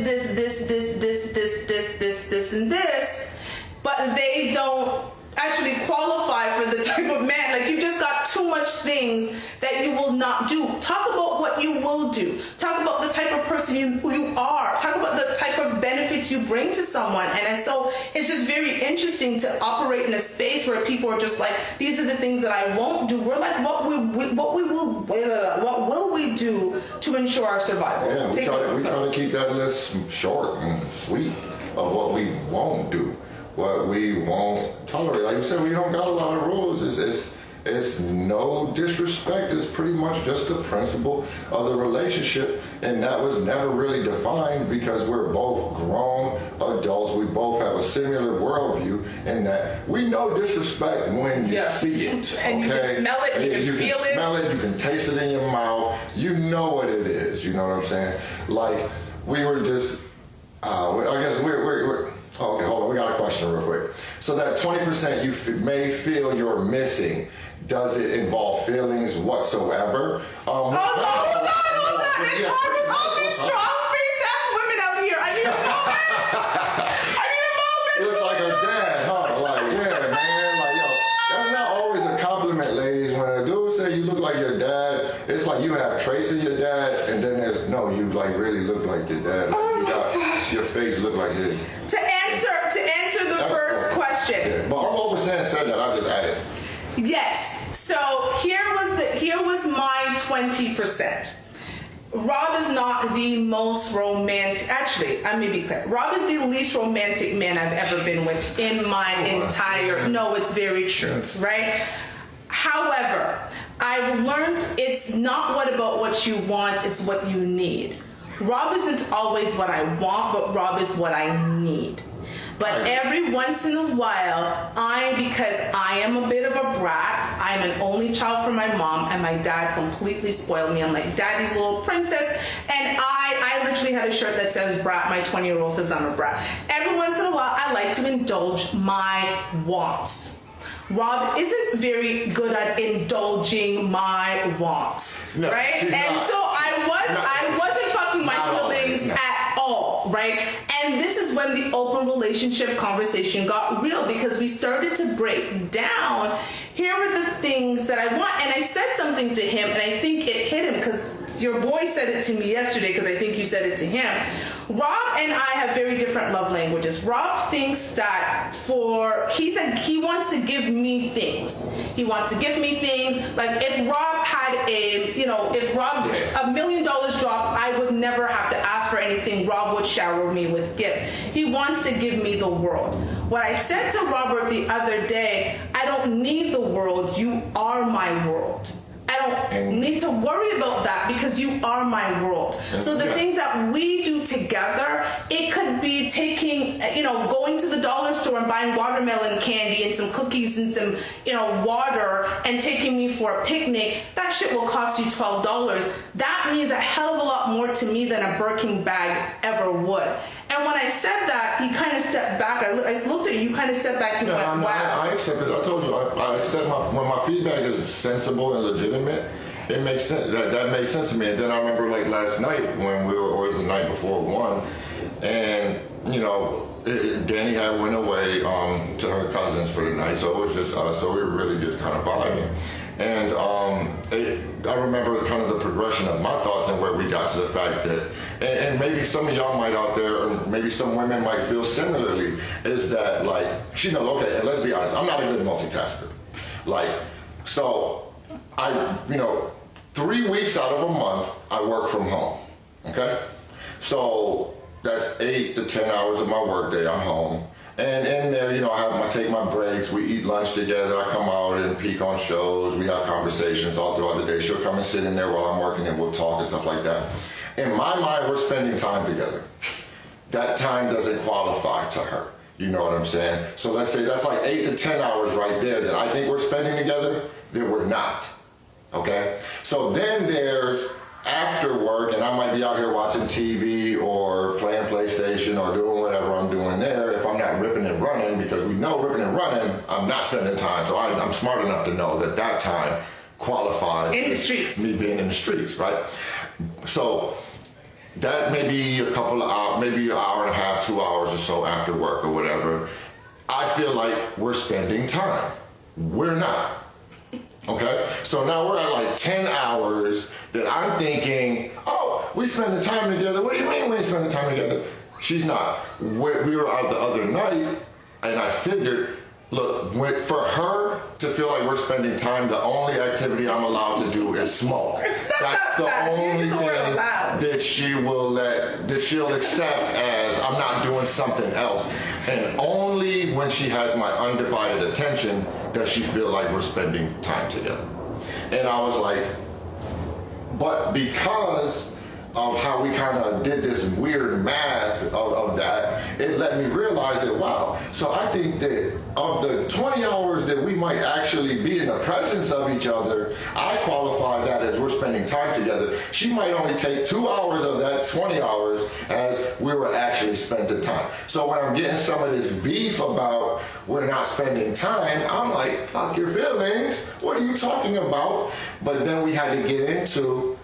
and this, but they don't actually qualify for the type of man. Like, you just got too much things that you will attributes you bring to someone. And so it's just very interesting to operate in a space where people are just like, these are the things that I won't do. We're like, what will we do to ensure our survival? Yeah, we try to keep that list short and sweet of what we won't do, what we won't tolerate. Like you said, we don't got a lot of rules. It's no disrespect. It's pretty much just the principle of the relationship, and that was never really defined because we're both grown adults. We both have a similar worldview, in that we know disrespect when you see it. And okay? You can smell it. You can smell it. You can taste it in your mouth. You know what it is. You know what I'm saying? Like we were just. I guess we're. Okay, hold on. We got a question real quick. So that 20% you may feel you're missing, does it involve feelings whatsoever? Hold on. It's hard with all these strong-faced ass women out here. I need a moment. You look like her dad, huh? Like, yeah, man. Like, yo, that's not always a compliment, ladies. When a dude say you look like your dad, it's like you have traits of your dad, and then there's no, you like really look like your dad. Like, your face look like his. To answer the first question. Yeah. But I'm overstand said that. I just added. Yes. So here was my 20%. Rob is not the most romantic. Actually, let me be clear. Rob is the least romantic man I've ever been with in my entire. No, it's very true, right? However, I've learned it's not about what you want, it's what you need. Rob isn't always what I want, but Rob is what I need. But every once in a while, because I am a bit of a brat, I'm an only child from my mom, and my dad completely spoiled me. I'm like daddy's little princess, and I literally had a shirt that says brat. My 20-year-old says I'm a brat. Every once in a while, I like to indulge my wants. Rob isn't very good at indulging my wants, right? And so I wasn't fucking my feelings at all, right? And this is when the open relationship conversation got real, because we started to break down, here are the things that I want. And I said something to him, and I think it hit him, because your boy said it to me yesterday, because I think you said it to him. Rob and I have very different love languages. Rob thinks that he said he wants to give me things. He wants to give me things. Like if Rob had $1 million dropped, I would never have to ask for anything. Rob would shower me with gifts. He wants to give me the world. What I said to Robert the other day, I don't need the world. You are my world. I don't need to worry about that because you are my world. So the things that we do together, it could be taking, going to the dollar store and buying watermelon candy and some cookies and some, water and taking me for a picnic. That shit will cost you $12. That means a hell of a lot more to me than a Birkin bag ever would. And when I said that, he kind of stepped back. I looked at you kind of stepped back and went, wow. I accept it. I told you, I accept when my feedback is sensible and legitimate, it makes sense. That makes sense to me. And then I remember like last night when or it was the night before one, and Danny had went away to her cousins for the night, so it was just us. So we were really just kind of vibing. And I remember kind of the progression of my thoughts and where we got to the fact that, and maybe some of y'all might out there, or maybe some women might feel similarly, is that like, she knows, okay, and let's be honest, I'm not a good multitasker. Like, so 3 weeks out of a month, I work from home, okay? So that's 8 to 10 hours of my work day, I'm home. And in there, I take my breaks, we eat lunch together, I come out and peek on shows, we have conversations all throughout the day. She'll come and sit in there while I'm working and we'll talk and stuff like that. In my mind, we're spending time together. That time doesn't qualify to her. You know what I'm saying? So let's say that's like 8 to 10 hours right there that I think we're spending together, then we're not, okay? So then there's after work, and I might be out here watching TV or playing PlayStation or doing whatever I'm doing there. If I'm not ripping and running, because we know ripping and running, I'm not spending time. So I'm smart enough to know that time qualifies in the streets. Me being in the streets, right? So that may be a couple of hours, maybe an hour and a half, 2 hours or so after work or whatever. I feel like we're spending time. We're not. Okay, so now we're at like 10 hours that I'm thinking, oh, we spending time together. What do you mean we ain't spending time together? She's not. We were out the other night, and I figured, look, for her to feel like we're spending time, the only activity I'm allowed to do is smoke. That's the only thing that she'll accept as I'm not doing something else. And only when she has my undivided attention does she feel like we're spending time together. And I was like, but because of how we kind of did this weird math of that, it let me realize that, wow, so I think that of the 20 hours that we might actually be in the presence of each other, I qualify that as we're spending time together. She might only take 2 hours of that 20 hours as we were actually spending time. So when I'm getting some of this beef about we're not spending time, I'm like, fuck your feelings. What are you talking about? But then we had to get into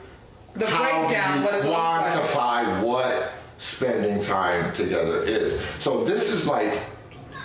the breakdown. What is quantify what spending time together is. So this is like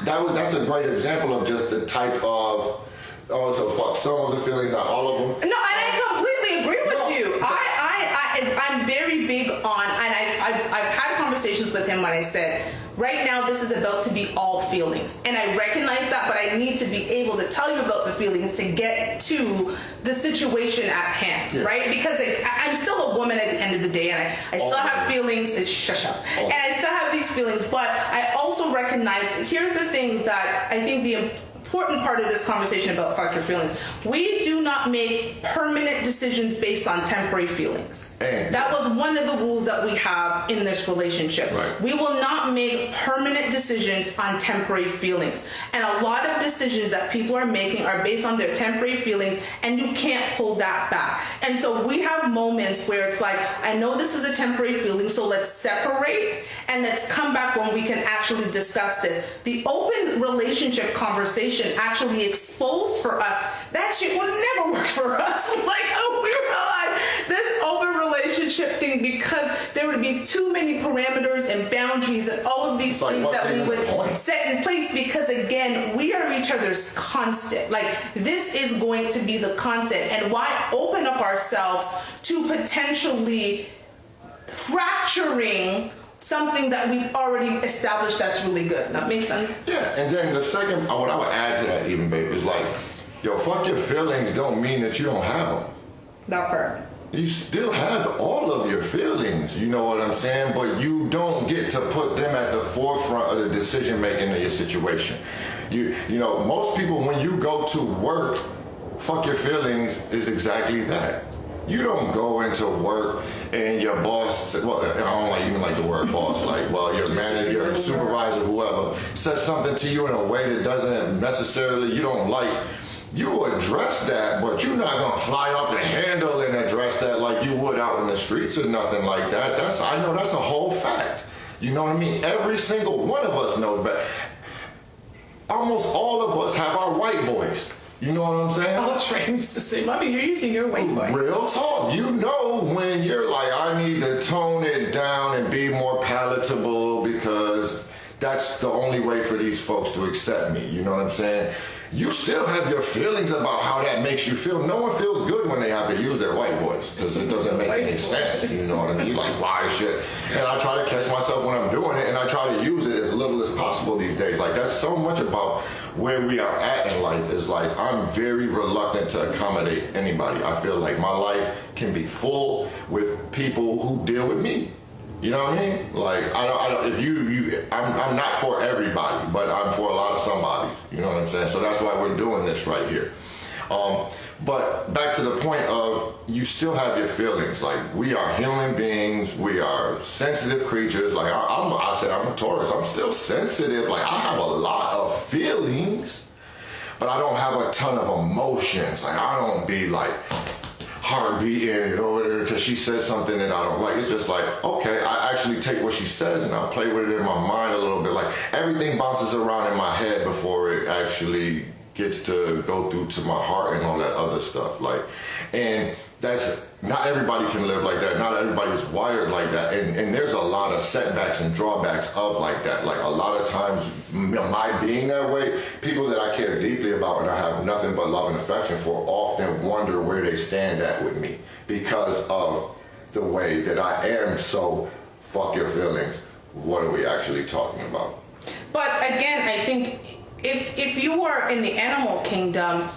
that's a great example of just the type of so fuck some of the feelings, not all of them. No, and I completely agree with you. I'm very big on, and I've had conversations with him when I said, right now this is about to be all feelings, and I recognize that, but I need to be able to tell you about the feelings to get to the situation at hand, right? Because I'm still a woman at the end of the day, and I still have feelings. Shush up. And I still have these feelings, but I also recognize, here's the thing that I think the important part of this conversation about fuck your feelings. We do not make permanent decisions based on temporary feelings. That was one of the rules that we have in this relationship. Right. We will not make permanent decisions on temporary feelings. And a lot of decisions that people are making are based on their temporary feelings, and you can't pull that back. And so we have moments where it's like, I know this is a temporary feeling, so let's separate and let's come back when we can actually discuss this. The open relationship conversation actually exposed for us that shit would never work for us. Like, oh, we realized this open relationship thing, because there would be too many parameters and boundaries and all of these things that we would set in place, because again, we are each other's constant. Like, this is going to be the constant, and why open up ourselves to potentially fracturing something that we've already established that's really good. That makes sense? Yeah, and then the second, what I would add to that even, babe, is like, yo, fuck your feelings don't mean that you don't have them. That part. You still have all of your feelings, you know what I'm saying? But you don't get to put them at the forefront of the decision making of your situation. You know, most people, when you go to work, fuck your feelings is exactly that. You don't go into work and your boss, well, I don't even like the word boss, like, well, your manager, your supervisor, whoever, says something to you in a way that doesn't necessarily, you don't like. You address that, but you're not gonna fly off the handle and address that like you would out in the streets or nothing like that. I know that's a whole fact. You know what I mean? Every single one of us knows, but almost all of us have our white voice. You know what I'm saying? Oh, Trey used to say, Mommy, you're using your white voice. Real talk. You know when you're like, I need to tone it down and be more palatable, because that's the only way for these folks to accept me. You know what I'm saying? You still have your feelings about how that makes you feel. No one feels good when they have to use their white voice, because it doesn't make any sense. You know what I mean? Like, why shit? And I try to catch myself when I'm doing it, and I try to use it as little as possible these days. Like, that's so much about where we are at in life. Is like, I'm very reluctant to accommodate anybody. I feel like my life can be full with people who deal with me. You know what I mean? Like, I'm not for everybody, but I'm for a lot of somebodies. You know what I'm saying? So that's why we're doing this right here. But back to the point of, you still have your feelings. Like, we are human beings. We are sensitive creatures. Like, I said, I'm a Taurus. I'm still sensitive. Like, I have a lot of feelings, but I don't have a ton of emotions. Like, I don't be like heart beating and over there because she says something that I don't like. It's just like, okay, I actually take what she says and I play with it in my mind a little bit. Like, everything bounces around in my head before it actually gets to go through to my heart and all that other stuff. Like, and that's, not everybody can live like that. Not everybody's wired like that. And there's a lot of setbacks and drawbacks of like that. Like, a lot of times, my being that way, people that I care deeply about and I have nothing but love and affection for often wonder where they stand at with me, because of the way that I am so fuck your feelings. What are we actually talking about? But again, I think if you are in the animal kingdom,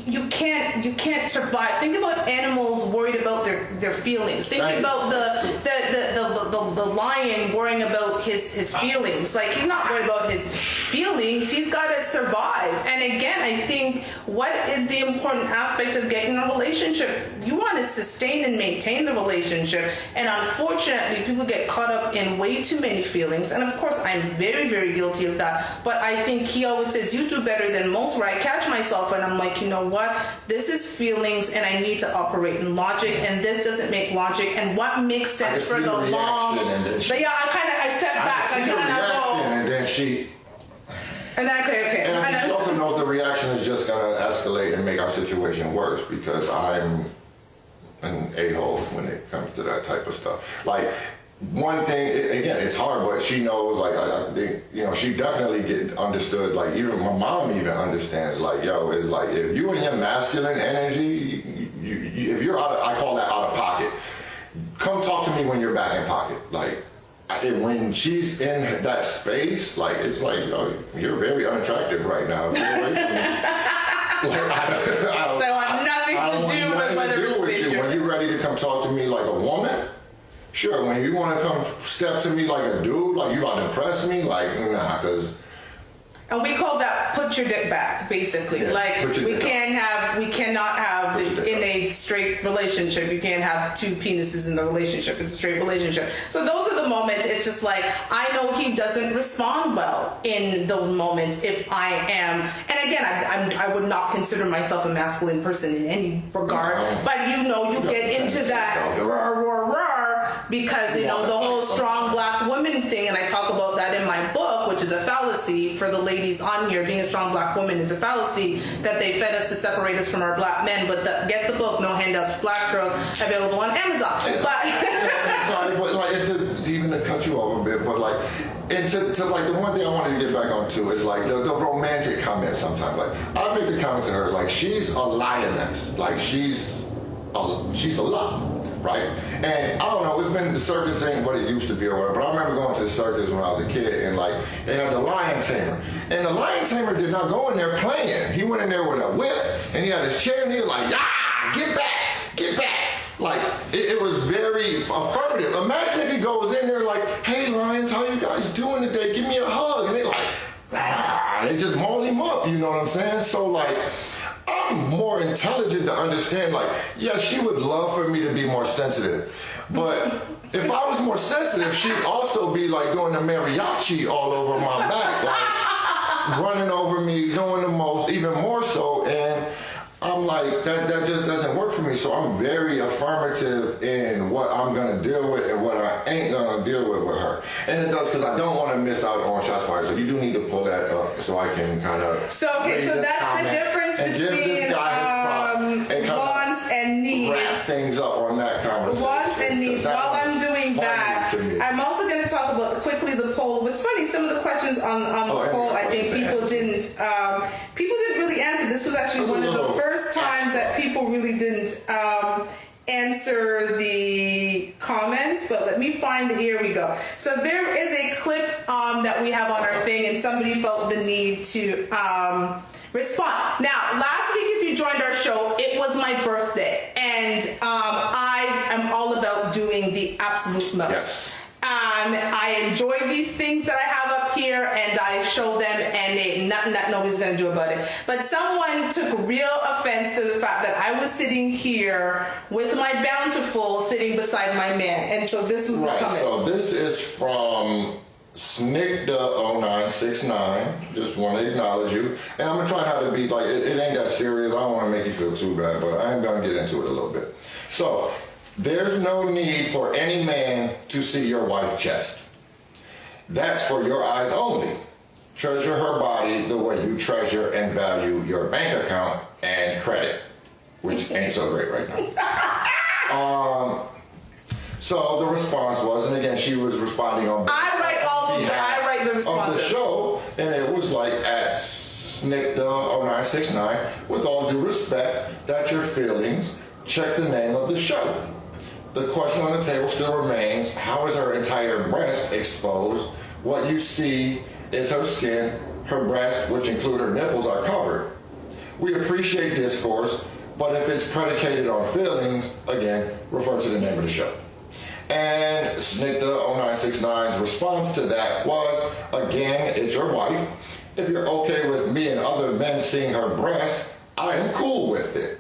you can't survive. Think about animals worried about their feelings. Think about the lion worrying about his feelings. Like, he's not worried about his feelings. He's got to survive. And again, I think what is the important aspect of getting a relationship? You want to sustain and maintain the relationship. And unfortunately, people get caught up in way too many feelings. And of course, I'm very, very guilty of that. But I think he always says, you do better than most, where I catch myself and I'm like, you know what? This is feelings, and I need to operate in logic, and this doesn't make logic. And what makes sense for the long? But yeah, I step back. And then she. And okay. And I think she also knows the reaction is just gonna escalate and make our situation worse, because I'm an a-hole when it comes to that type of stuff. Like, one thing, again, it's hard, but she knows, like, I think, you know, she definitely understood, like, even my mom even understands, like, yo, it's like, if you in your masculine energy, if you're I call that out of pocket, come talk to me when you're back in pocket. Like, when she's in that space, like, it's like, yo, you're very unattractive right now. Get away from me. Like, I want nothing to do with whether it's you. When you're ready to come talk to me like a woman, sure. When you want to come step to me like a dude, like you want to impress me, like, nah, because. And we call that put your dick back, basically. Yeah, like, we cannot have in a straight relationship, you can't have two penises in the relationship. It's a straight relationship. So those are the moments. It's just like, I know he doesn't respond well in those moments if I am. And again, I would not consider myself a masculine person in any regard. But you get into that roar, because you know the whole strong black woman thing, and I talk about that in my book, which is a fallacy for the ladies on here. Being a strong black woman is a fallacy that they fed us to separate us from our black men. But get the book, No Handouts for Black Girls, available on Amazon. Sorry, but like, even to cut you off a bit, but like, and to like, the one thing I wanted to get back on too is like the romantic comment sometimes. Like, I make the comment to her, like, she's a lioness, like she's a lot. Right? And I don't know, it's been, the circus ain't what it used to be or whatever, but I remember going to the circus when I was a kid, and like, they had the lion tamer. And the lion tamer did not go in there playing. He went in there with a whip, and he had his chair, and he was like, yeah, get back. Like, it was very affirmative. Imagine if he goes in there like, hey, lions, how you guys doing today? Give me a hug. And they like, they just maul him up, you know what I'm saying? So like, I'm more intelligent to understand, like, yeah, she would love for me to be more sensitive. But if I was more sensitive, she'd also be like doing the mariachi all over my back, like running over me, doing the most, even more so. And I'm like, that just doesn't work for me. So I'm very affirmative in what I'm going to deal with and what I ain't going to deal with her. And it does, because I don't want to miss out on shots fired. So you do need to pull that up so I can kind of. So that's the difference between wants and needs. Wrap things up on that conversation. Wants and needs. While I'm doing that, I'm also going to talk about quickly the poll. It's funny, some of the questions on the poll, I think people didn't really answer. This was actually one of the first times that people really didn't answer the comments, but let me find here we go. So there is a clip that we have on our thing, and somebody felt the need to respond. Now, last week, if you joined our show, it was my birthday, and I am all about doing the absolute most. Yes. I enjoy these things that I have up here, and I show them, and nothing that nobody's going to do about it. But someone took real offense to the fact that I was sitting here with my bountiful sitting beside my man. And so this was the comment. So this is from Snickda0969. Just want to acknowledge you. And I'm going to try not to be like, it ain't that serious. I don't want to make you feel too bad, but I am going to get into it a little bit. So, there's no need for any man to see your wife's chest. That's for your eyes only. Treasure her body the way you treasure and value your bank account and credit, which ain't so great right now. So the response was, and again, she was responding on I write the responses of the show, and it was like at Snickda0969, with all due respect, that's your feelings. Check the name of the show. the question on the table still remains, how is her entire breast exposed? What you see is her skin, her breasts, which include her nipples, are covered. We appreciate discourse, but if it's predicated on feelings, again, refer to the name of the show. And Snikta0969's response to that was, again, it's your wife. If you're okay with me and other men seeing her breasts, I am cool with it.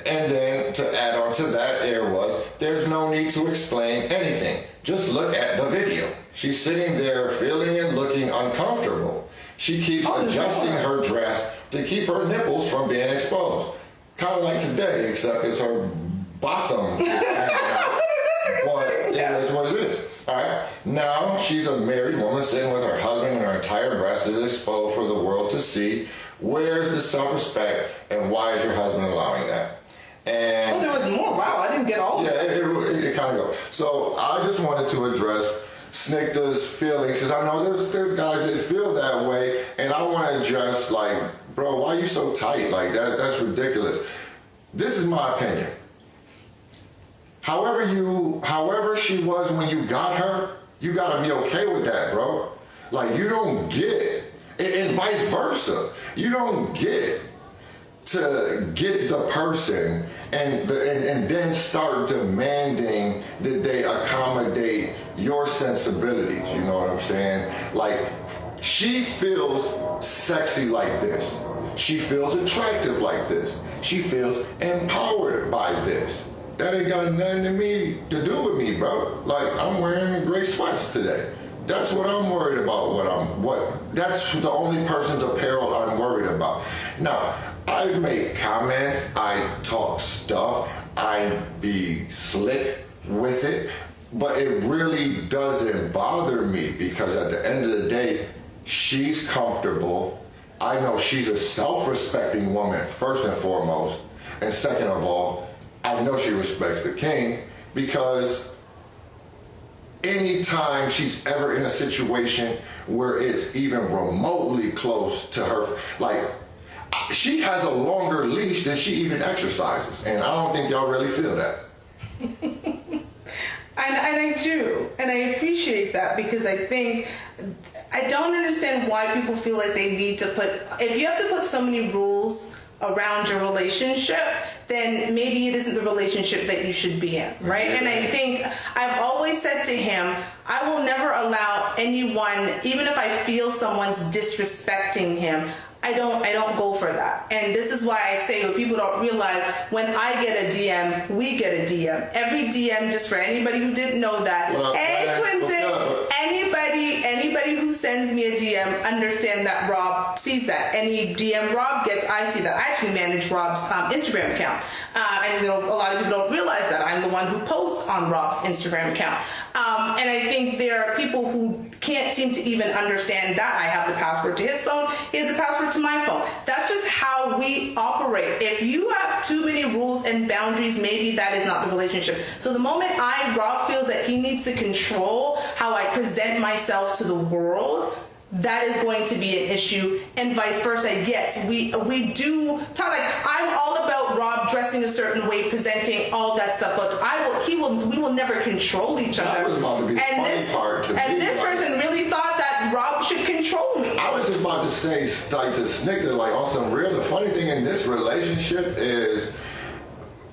And then to add on to that, there's no need to explain anything. Just look at the video. She's sitting there feeling and looking uncomfortable. She keeps adjusting her dress to keep her nipples from being exposed. Kind of like today, except it's her bottom is hanging out. But it is what it is. All right. Now she's a married woman sitting with her husband and her entire breast is exposed for the world to see. Where's the self-respect and why is your husband allowing that? And there was more. Wow, I didn't get all of it. Yeah, it kind of goes. So I just wanted to address Snikta's feelings because I know there's guys that feel that way, and I want to address like, bro, why are you so tight? Like that's ridiculous. This is my opinion. However she was when you got her, you gotta be okay with that, bro. Like you don't get, and vice versa. You don't get to get the person and then start demanding that they accommodate your sensibilities. You know what I'm saying? Like she feels sexy like this. She feels attractive like this. She feels empowered by this. That ain't got nothing to do with me, bro. Like I'm wearing gray sweats today. That's what I'm worried about. That's the only person's apparel I'm worried about. Now, I make comments, I talk stuff, I be slick with it, but it really doesn't bother me because at the end of the day, she's comfortable. I know she's a self-respecting woman, first and foremost. And second of all, I know she respects the king because anytime she's ever in a situation where it's even remotely close to her, like she has a longer leash than she even exercises, and I don't think y'all really feel that. And I do, and I appreciate that because I think I don't understand why people feel like they need to if you have to put so many rules around your relationship, then maybe it isn't the relationship that you should be in, right? And I think I've always said to him, I will never allow anyone, even if I feel someone's disrespecting him, I don't go for that. And this is why I say what people don't realize, when I get a DM, we get a DM. Every DM, just for anybody who didn't know that. Hey, Twinsit, anybody who sends me a DM, understand that Rob sees that. Any DM Rob gets, I see that. I actually manage Rob's Instagram account. And a lot of people don't realize that. I'm the one who posts on Rob's Instagram account. And I think there are people who can't seem to even understand that. I have the password to his phone, he has the password to my phone. That's just how we operate. If you have too many rules and boundaries, maybe that is not the relationship. So the moment Rob feels that he needs to control how I present myself to the world, that is going to be an issue, and vice versa. Yes, we do talk, like I'm all about Rob dressing a certain way, presenting all that stuff, but we will never control each other. That was about to be the funny part to me. And this person really thought that Rob should control me. I was just about to say, like to Snikta, like on some real. The funny thing in this relationship is,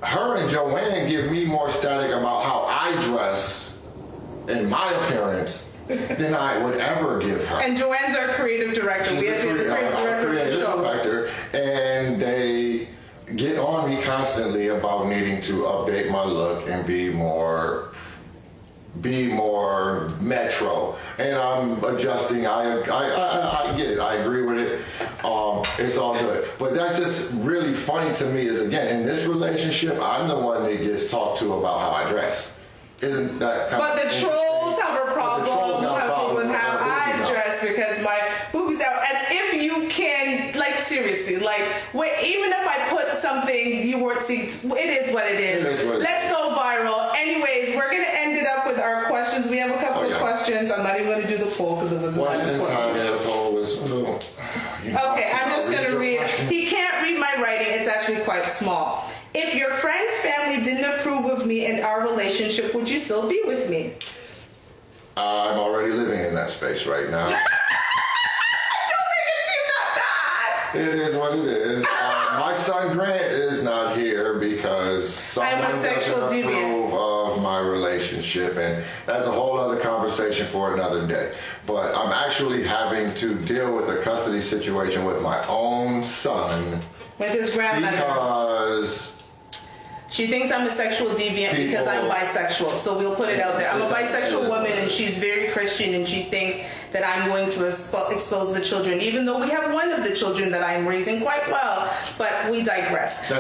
her and Joanne give me more static about how I dress and my appearance than I would ever give her. And Joanne's our creative director. We have the creative director, and they get on me constantly about needing to update my look and be more metro. And I'm adjusting. I get it. I agree with it. It's all good. But that's just really funny to me is, again, in this relationship, I'm the one that gets talked to about how I dress. Isn't that kind But the trolls have a problem with how I dress because my boobies out. As if you can, like, seriously, like, even if I put something you weren't seeing, it is what it is. Let's go viral. Anyways, we're going to end it up with our questions. We have a couple of questions. I'm not even going to do the poll because it was not important. Okay, I'm just going to read it. He can't read my writing. It's actually quite small. If your friend's family didn't approve of me and our relationship, would you still be with me? I'm already living in that space right now. Don't make it seem that bad. It is what it is. My son Grant is not here because someone doesn't approve of my relationship, and that's a whole other conversation for another day. But I'm actually having to deal with a custody situation with my own son. With his grandmother. Because she thinks I'm a sexual deviant because I'm bisexual. So we'll put it out there. I'm a bisexual woman, and she's very Christian, and she thinks that I'm going to expose the children, even though we have one of the children that I'm raising quite well. But we digress. So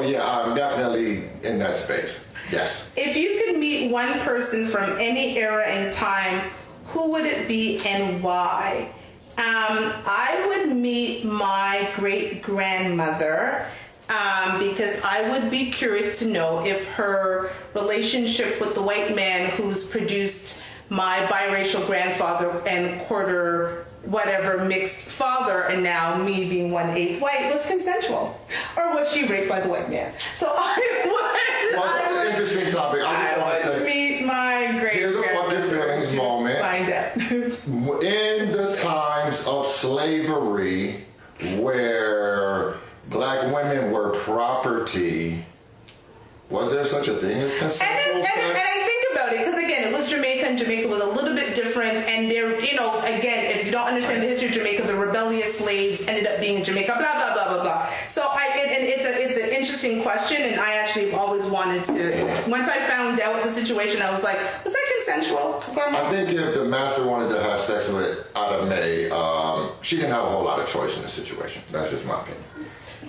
I'm definitely in that space. Yes. If you could meet one person from any era and time, who would it be and why? I would meet my great-grandmother. Because I would be curious to know if her relationship with the white man who's produced my biracial grandfather and quarter whatever mixed father, and now me being 1/8 white, was consensual, or was she raped by the white man? So that's an interesting topic. I would meet my great. Here's a fuck your feelings moment. Find out. In the times of slavery, where Black women were property, was there such a thing as consensual sex? And I think about it, because again, it was Jamaica, and Jamaica was a little bit different, and there, again, if you don't understand the history of Jamaica, the rebellious slaves ended up being in Jamaica, blah, blah, blah, blah, blah. So it's an interesting question, and I actually always wanted to, once I found out the situation, I was like, was that consensual? I think if the master wanted to have sex with Ada Mae, she didn't have a whole lot of choice in the situation. That's just my opinion.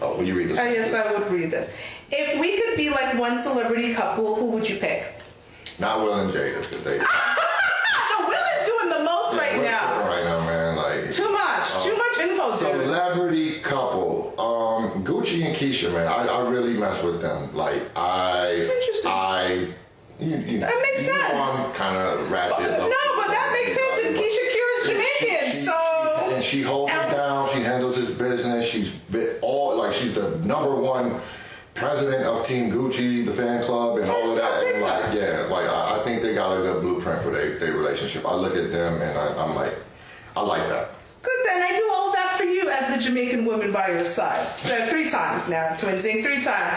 Oh, will you read this? Yes, I would read this. If we could be like one celebrity couple, who would you pick? Not Will and Jada, because they. No, Will is doing the most right now. Right now, man, like too much info. Celebrity couple, Gucci and Keisha, man. I really mess with them. Like Interesting. That makes sense. I'm kind of ratchet. But that makes sense. And Keisha Cure is Jamaican, and she holds it down. She handles his business. She's the #1 president of Team Gucci, the fan club, and all of that. And I think they got a good blueprint for their relationship. I look at them and I'm like, I like that. Good, then I do all that for you as the Jamaican woman by your side. 3 times now, twinsing 3 times.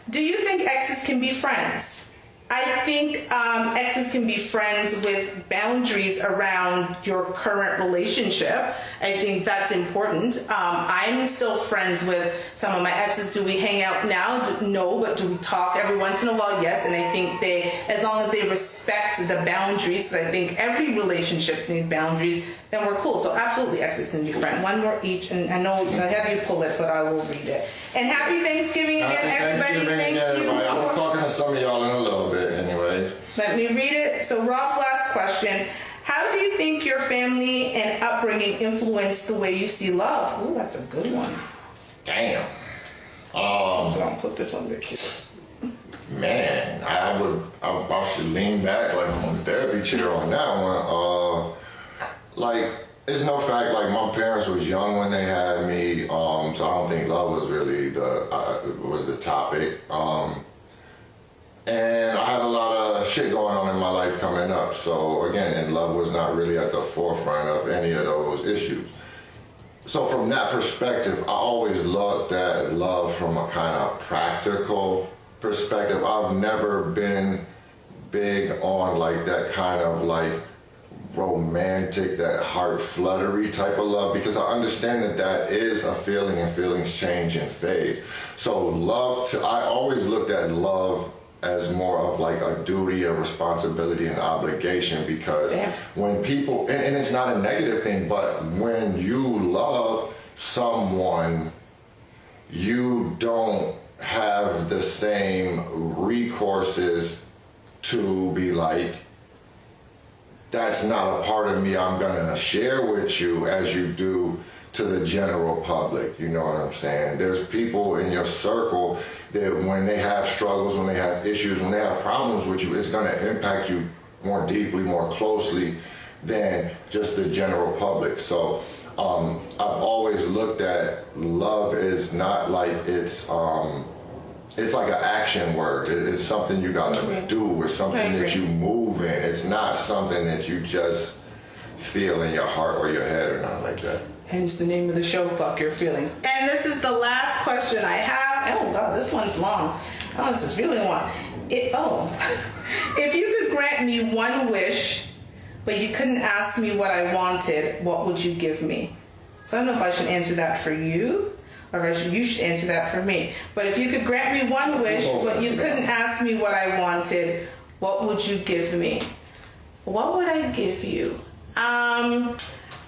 Do you think exes can be friends? I think exes can be friends with boundaries around your current relationship. I think that's important. I'm still friends with some of my exes. Do we hang out now? No, but do we talk every once in a while? Yes, and I think as long as they respect the boundaries, I think every relationships need boundaries, then we're cool. So absolutely, exes can be friends. One more each, and I know I have you pull it, but I will read it. And happy Thanksgiving again, everybody. Thank you. I'm talking to some of y'all in a little bit, anyway. Let me read it. So Rob's last question. How do you think your family and upbringing influenced the way you see love? Ooh, that's a good one. Damn. I'll put this one back here. Man, I should lean back like I'm on the therapy chair on that one. It's no fact, like, my parents was young when they had me, so I don't think love was really the topic. And I had a lot of shit going on in my life coming up. So again, and love was not really at the forefront of any of those issues. So from that perspective, I always looked at love from a kind of practical perspective. I've never been big on like that kind of like romantic, that heart fluttery type of love, because I understand that is a feeling, and feelings change and fade. So I always looked at love as more of like a duty, a responsibility, and obligation, because when people, and it's not a negative thing, but when you love someone, you don't have the same recourses to be like, that's not a part of me I'm gonna share with you as you do to the general public. You know what I'm saying? There's people in your circle that when they have struggles, when they have issues, when they have problems with you, it's gonna impact you more deeply, more closely than just the general public. So I've always looked at love is not like it's like an action word. It's something you gotta do. It's something that you move in. It's not something that you just feel in your heart or your head or nothing like that. Hence the name of the show, Fuck Your Feelings. And this is the last question I have. Oh God, this one's long. Oh, this is really long. If you could grant me one wish, but you couldn't ask me what I wanted, what would you give me? So I don't know if I should answer that for you, or if you should answer that for me. But if you could grant me one wish, but you couldn't ask me what I wanted, what would you give me? What would I give you?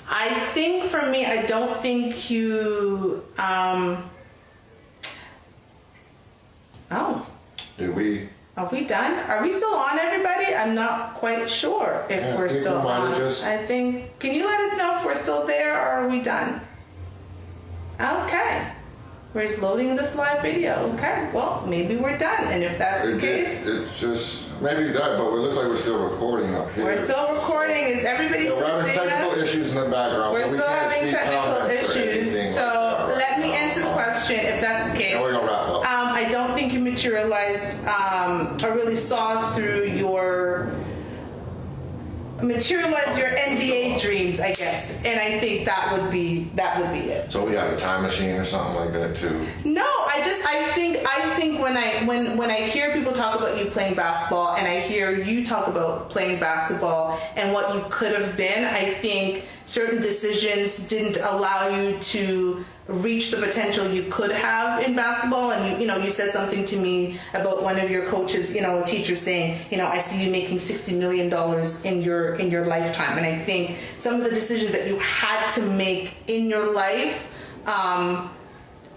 I think for me, I don't think you, Are we done? Are we still on, everybody? I'm not quite sure if we're still on. I think, can you let us know if we're still there or are we done? Okay. We're just loading this live video. Okay, well, maybe we're done. And if that's the case... It's just, maybe that, but it looks like we're still recording up here. We're still recording. Is everybody still seeing us? We're having technical issues in the background. We're still having technical issues. So let me answer the question if that's the case. And we're going to wrap up. I don't think you materialized or really saw through your... materialize your NBA dreams, I guess, and I think that would be it. So we have a time machine or something like that too. No, I think when I hear people talk about you playing basketball, and I hear you talk about playing basketball and what you could have been, I think certain decisions didn't allow you to reach the potential you could have in basketball. And you said something to me about one of your coaches, a teacher saying, I see you making $60 million in your lifetime. And I think some of the decisions that you had to make in your life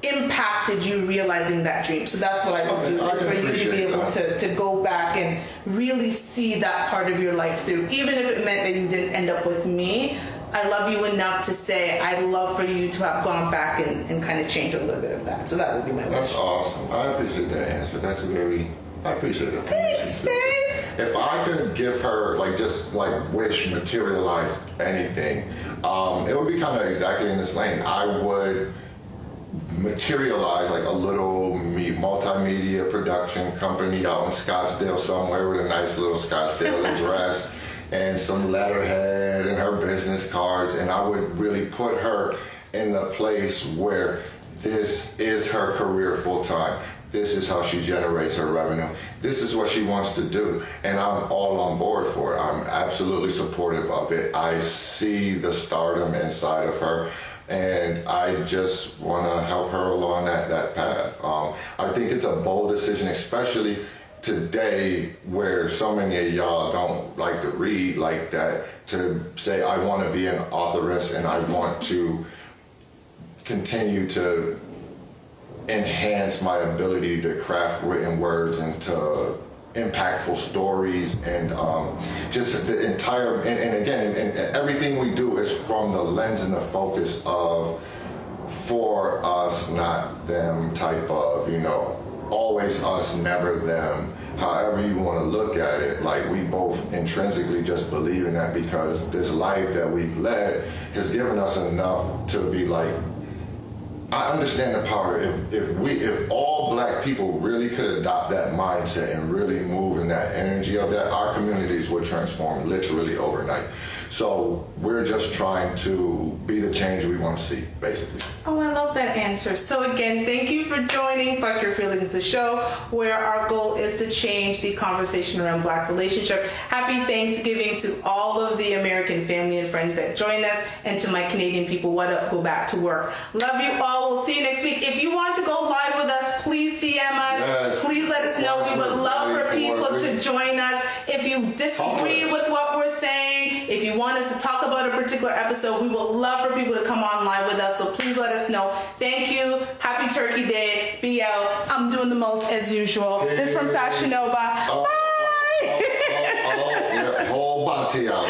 impacted you realizing that dream. So that's what I would do, is for you to be able to go back and really see that part of your life through, even if it meant that you didn't end up with me. I love you enough to say I'd love for you to have gone back and kind of change a little bit of that. So that would be my wish. That's awesome. I appreciate that answer. I appreciate it. Thanks, babe. If I could give her, wish, materialize anything, it would be kind of exactly in this lane. I would materialize a little multimedia production company out in Scottsdale somewhere with a nice little Scottsdale address and some letterhead and her business cards, and I would really put her in the place where this is her career full time. This is how she generates her revenue. This is what she wants to do, and I'm all on board for it. I'm absolutely supportive of it. I see the stardom inside of her, and I just want to help her along that path. I think it's a bold decision, especially today where so many of y'all don't like to read like that, to say I want to be an authoress and I want to continue to enhance my ability to craft written words into impactful stories, and just the entire, and again, and everything we do is from the lens and the focus of for us, not them type of, always us, never them. However you want to look at it, we both intrinsically just believe in that, because this life that we've led has given us enough to be I understand the power. If all black people really could adopt that mindset and really move in that energy of that, our communities would transform literally overnight. So we're just trying to be the change we want to see, basically. Oh, I love that answer. So again, thank you for joining Fuck Your Feelings, the show where our goal is to change the conversation around Black relationship. Happy Thanksgiving to all of the American family and friends that join us, and to my Canadian people, what up, go back to work. Love you all. We'll see you next week. If you want to go live with us, please DM us. Yes. Please let us know. We would love for people to join us. If you disagree with what we're saying, if you want us to talk about a particular episode, we would love for people to come on live with us. So please let us know. Thank you. Happy Turkey Day. Be out. I'm doing the most as usual. This is from Fashion Nova. Bye. Whole body out.